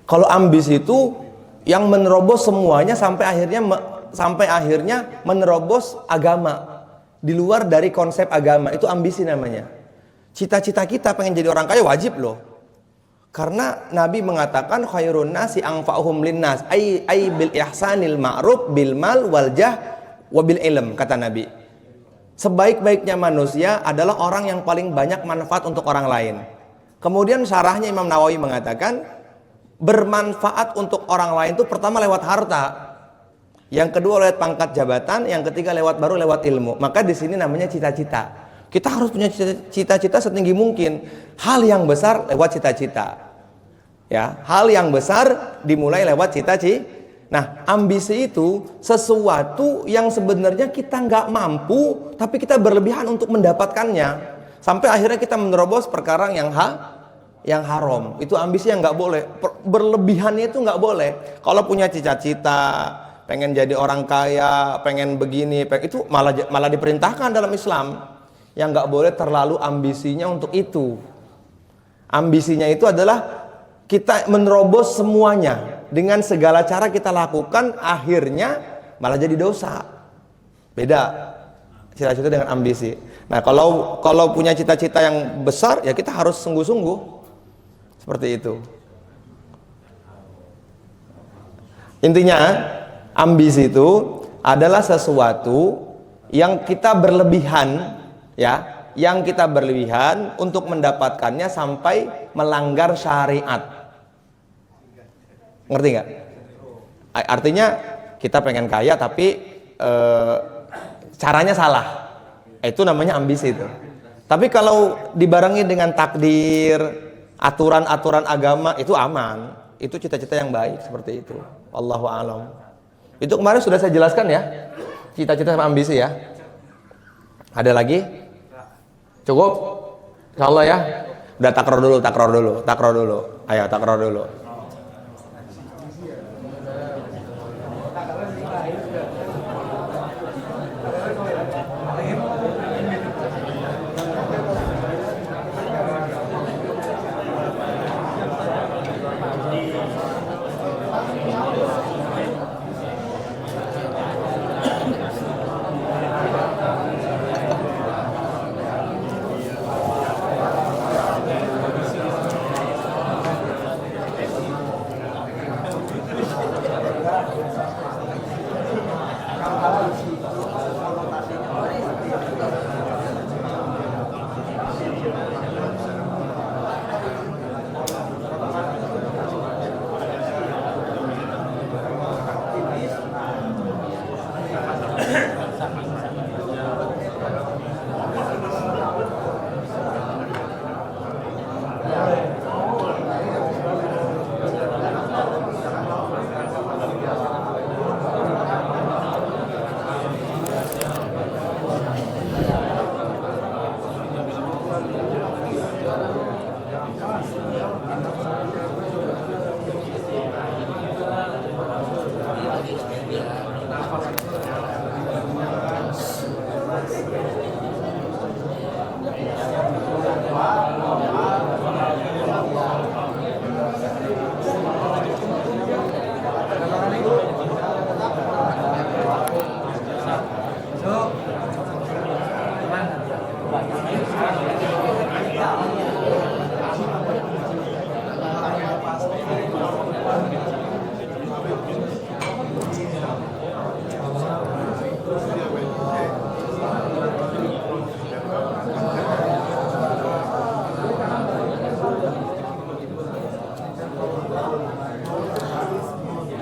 Kalau ambisi itu yang menerobos semuanya sampai akhirnya menerobos agama, di luar dari konsep agama, itu ambisi namanya. Cita-cita kita pengen jadi orang kaya wajib loh. Karena Nabi mengatakan khairun nasi anfa'uhum linnas ay bil ihsanil ma'ruf bil mal wal jah wa bil ilm, kata Nabi. Sebaik-baiknya manusia adalah orang yang paling banyak manfaat untuk orang lain. Kemudian syarahnya Imam Nawawi mengatakan bermanfaat untuk orang lain itu pertama lewat harta, yang kedua lewat pangkat jabatan, yang ketiga baru lewat ilmu. Maka di sini namanya cita-cita. Kita harus punya cita-cita setinggi mungkin. Hal yang besar lewat cita-cita. Ya, hal yang besar dimulai lewat cita-cita. Nah, ambisi itu sesuatu yang sebenarnya kita nggak mampu, tapi kita berlebihan untuk mendapatkannya. Sampai akhirnya kita menerobos perkara yang haram. Itu ambisi yang nggak boleh. Berlebihannya itu nggak boleh. Kalau punya cita-cita, pengen jadi orang kaya, pengen begini, itu malah diperintahkan dalam Islam. Yang nggak boleh terlalu ambisinya untuk itu. Ambisinya itu adalah kita menerobos semuanya. Dengan segala cara kita lakukan, akhirnya malah jadi dosa. Beda cita-cita dengan ambisi. Nah, kalau punya cita-cita yang besar, ya kita harus sungguh-sungguh. Seperti itu. Intinya, ambisi itu adalah sesuatu yang kita berlebihan, ya, yang kita berlebihan untuk mendapatkannya sampai melanggar syariat. Ngerti nggak? Artinya kita pengen kaya tapi caranya salah. Itu namanya ambisi itu. Tapi kalau dibarengi dengan takdir, aturan-aturan agama, itu aman. Itu cita-cita yang baik seperti itu. Wallahu a'lam. Itu kemarin sudah saya jelaskan ya. Cita-cita sama ambisi ya. Ada lagi? Cukup? Insyaallah ya. Udah takror dulu. Ayo takror dulu.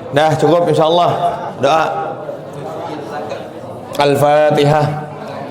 Dah cukup insyaallah. Doa. Al-Fatihah.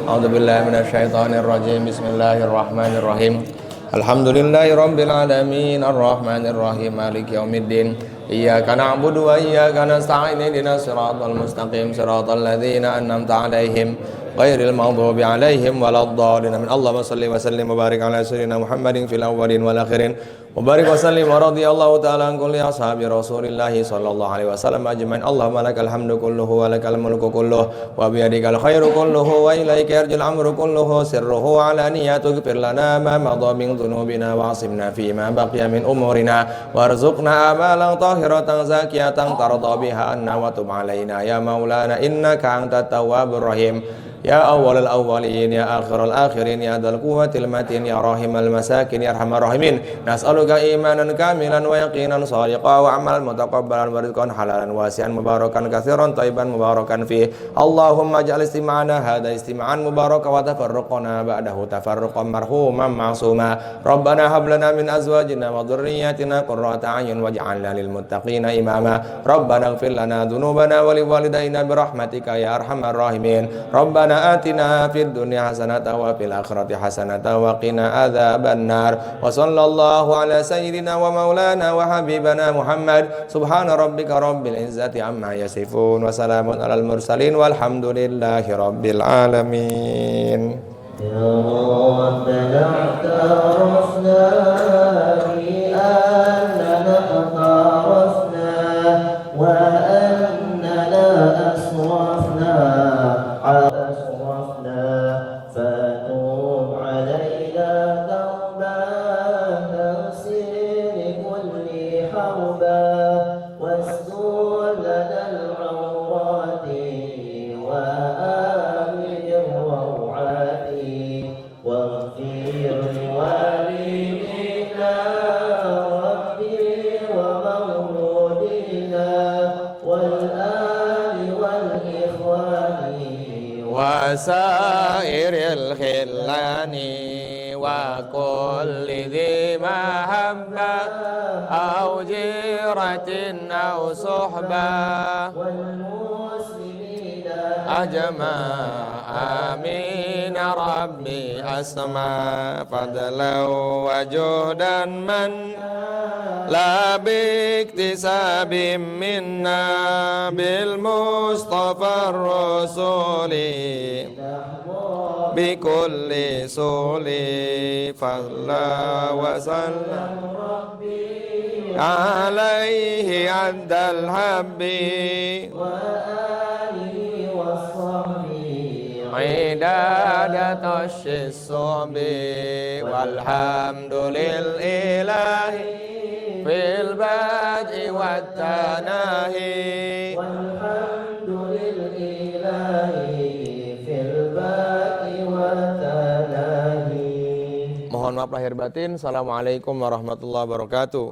A'udzubillahi minasyaitonirrajim. Bismillahirrahmanirrahim. Alhamdulillahirabbil alamin arrahmanir rahim maliki yaumiddin. Iyyaka na'budu wa iyyaka nasta'in ihdinas siratal mustaqim siratal ladzina an'amta 'alaihim ghairil maghdubi 'alaihim waladdallin. Amin. Allahumma shalli wa sallim wa barik ala sayyidina Muhammadin fil awwalin wal akhirin. Mubarak wa sallim wa radiyallahu ta'ala an kulli ashabi Rasulillah sallallahu alaihi wasallam ajmain. Allahumma lakal hamdu kulluhu wa lakal mulku kulluhu wa biyadikal khairu kulluhu wa ilaika yarjul amru kulluhu sirruhu wa alaniyatuhu ighfir lana ma madha min dhunubina wa asimna fi ma baqiya min umurina warzuqna amalan tahiratan zakiyatan tarda biha anna wa tub alaina ya maulana innaka antat tawwabur rahim. Ya awwalal awwalin ya akhiral akhirin ya dzal quwwatil matin ya rahimal masakin ya arhamar rahimin. Nas'aluka imanan kamilan wa yaqinan shadiqan wa amalan mutaqabbalan wa rizqan halalan wasi'an mubarakan katsiran thayyiban mubarakan fi. Allahumma ij'al istima'ana hadza istima'an mubarakan wa tafarruqana ba'dahu tafarruqan marhuman ma'suma. Rabbana hab lana min azwajina wa dhurriyyatina qurrata a'yun waj'alna lil muttaqina imama. Rabbana ighfir lana dhunubana wa liwalidayna bi rahmatika ya arhamar rahimin. Rabbana atina fid dunya hasanatan wa fil akhirati hasanatan wa qina adzaban nar. Wa sallallahu ala sayyidina wa maulana wa habibana Muhammad. Subhana rabbika rabbil izzati amma yasifun wa salamun alal mursalin walhamdulillahi rabbil alamin. Ya Rabbana i'tarafna bi annana i'tarafna wa annana asrafna فتوب علينا توبة تغسل كل حربا واستر لنا العورات وآمن الروعات واغفر لوالدينا ربي ومولودينا والآل والإخوان وسائر الخلان وكل ذي محبة أو جيرة أو صحبة والمسلمين أجمع آمين ربي أسمع فضلا وجهدا من لا باكتساب منا بالمصطفى الرسول بكل سول فضلا وسلم عليه عند الحب وآله وصحبه عدادة الصب والحمد لله في البدء والتناهي والحمد لله في البدء والتناهي. Mohon maaf lahir batin. Assalamualaikum warahmatullahi wabarakatuh.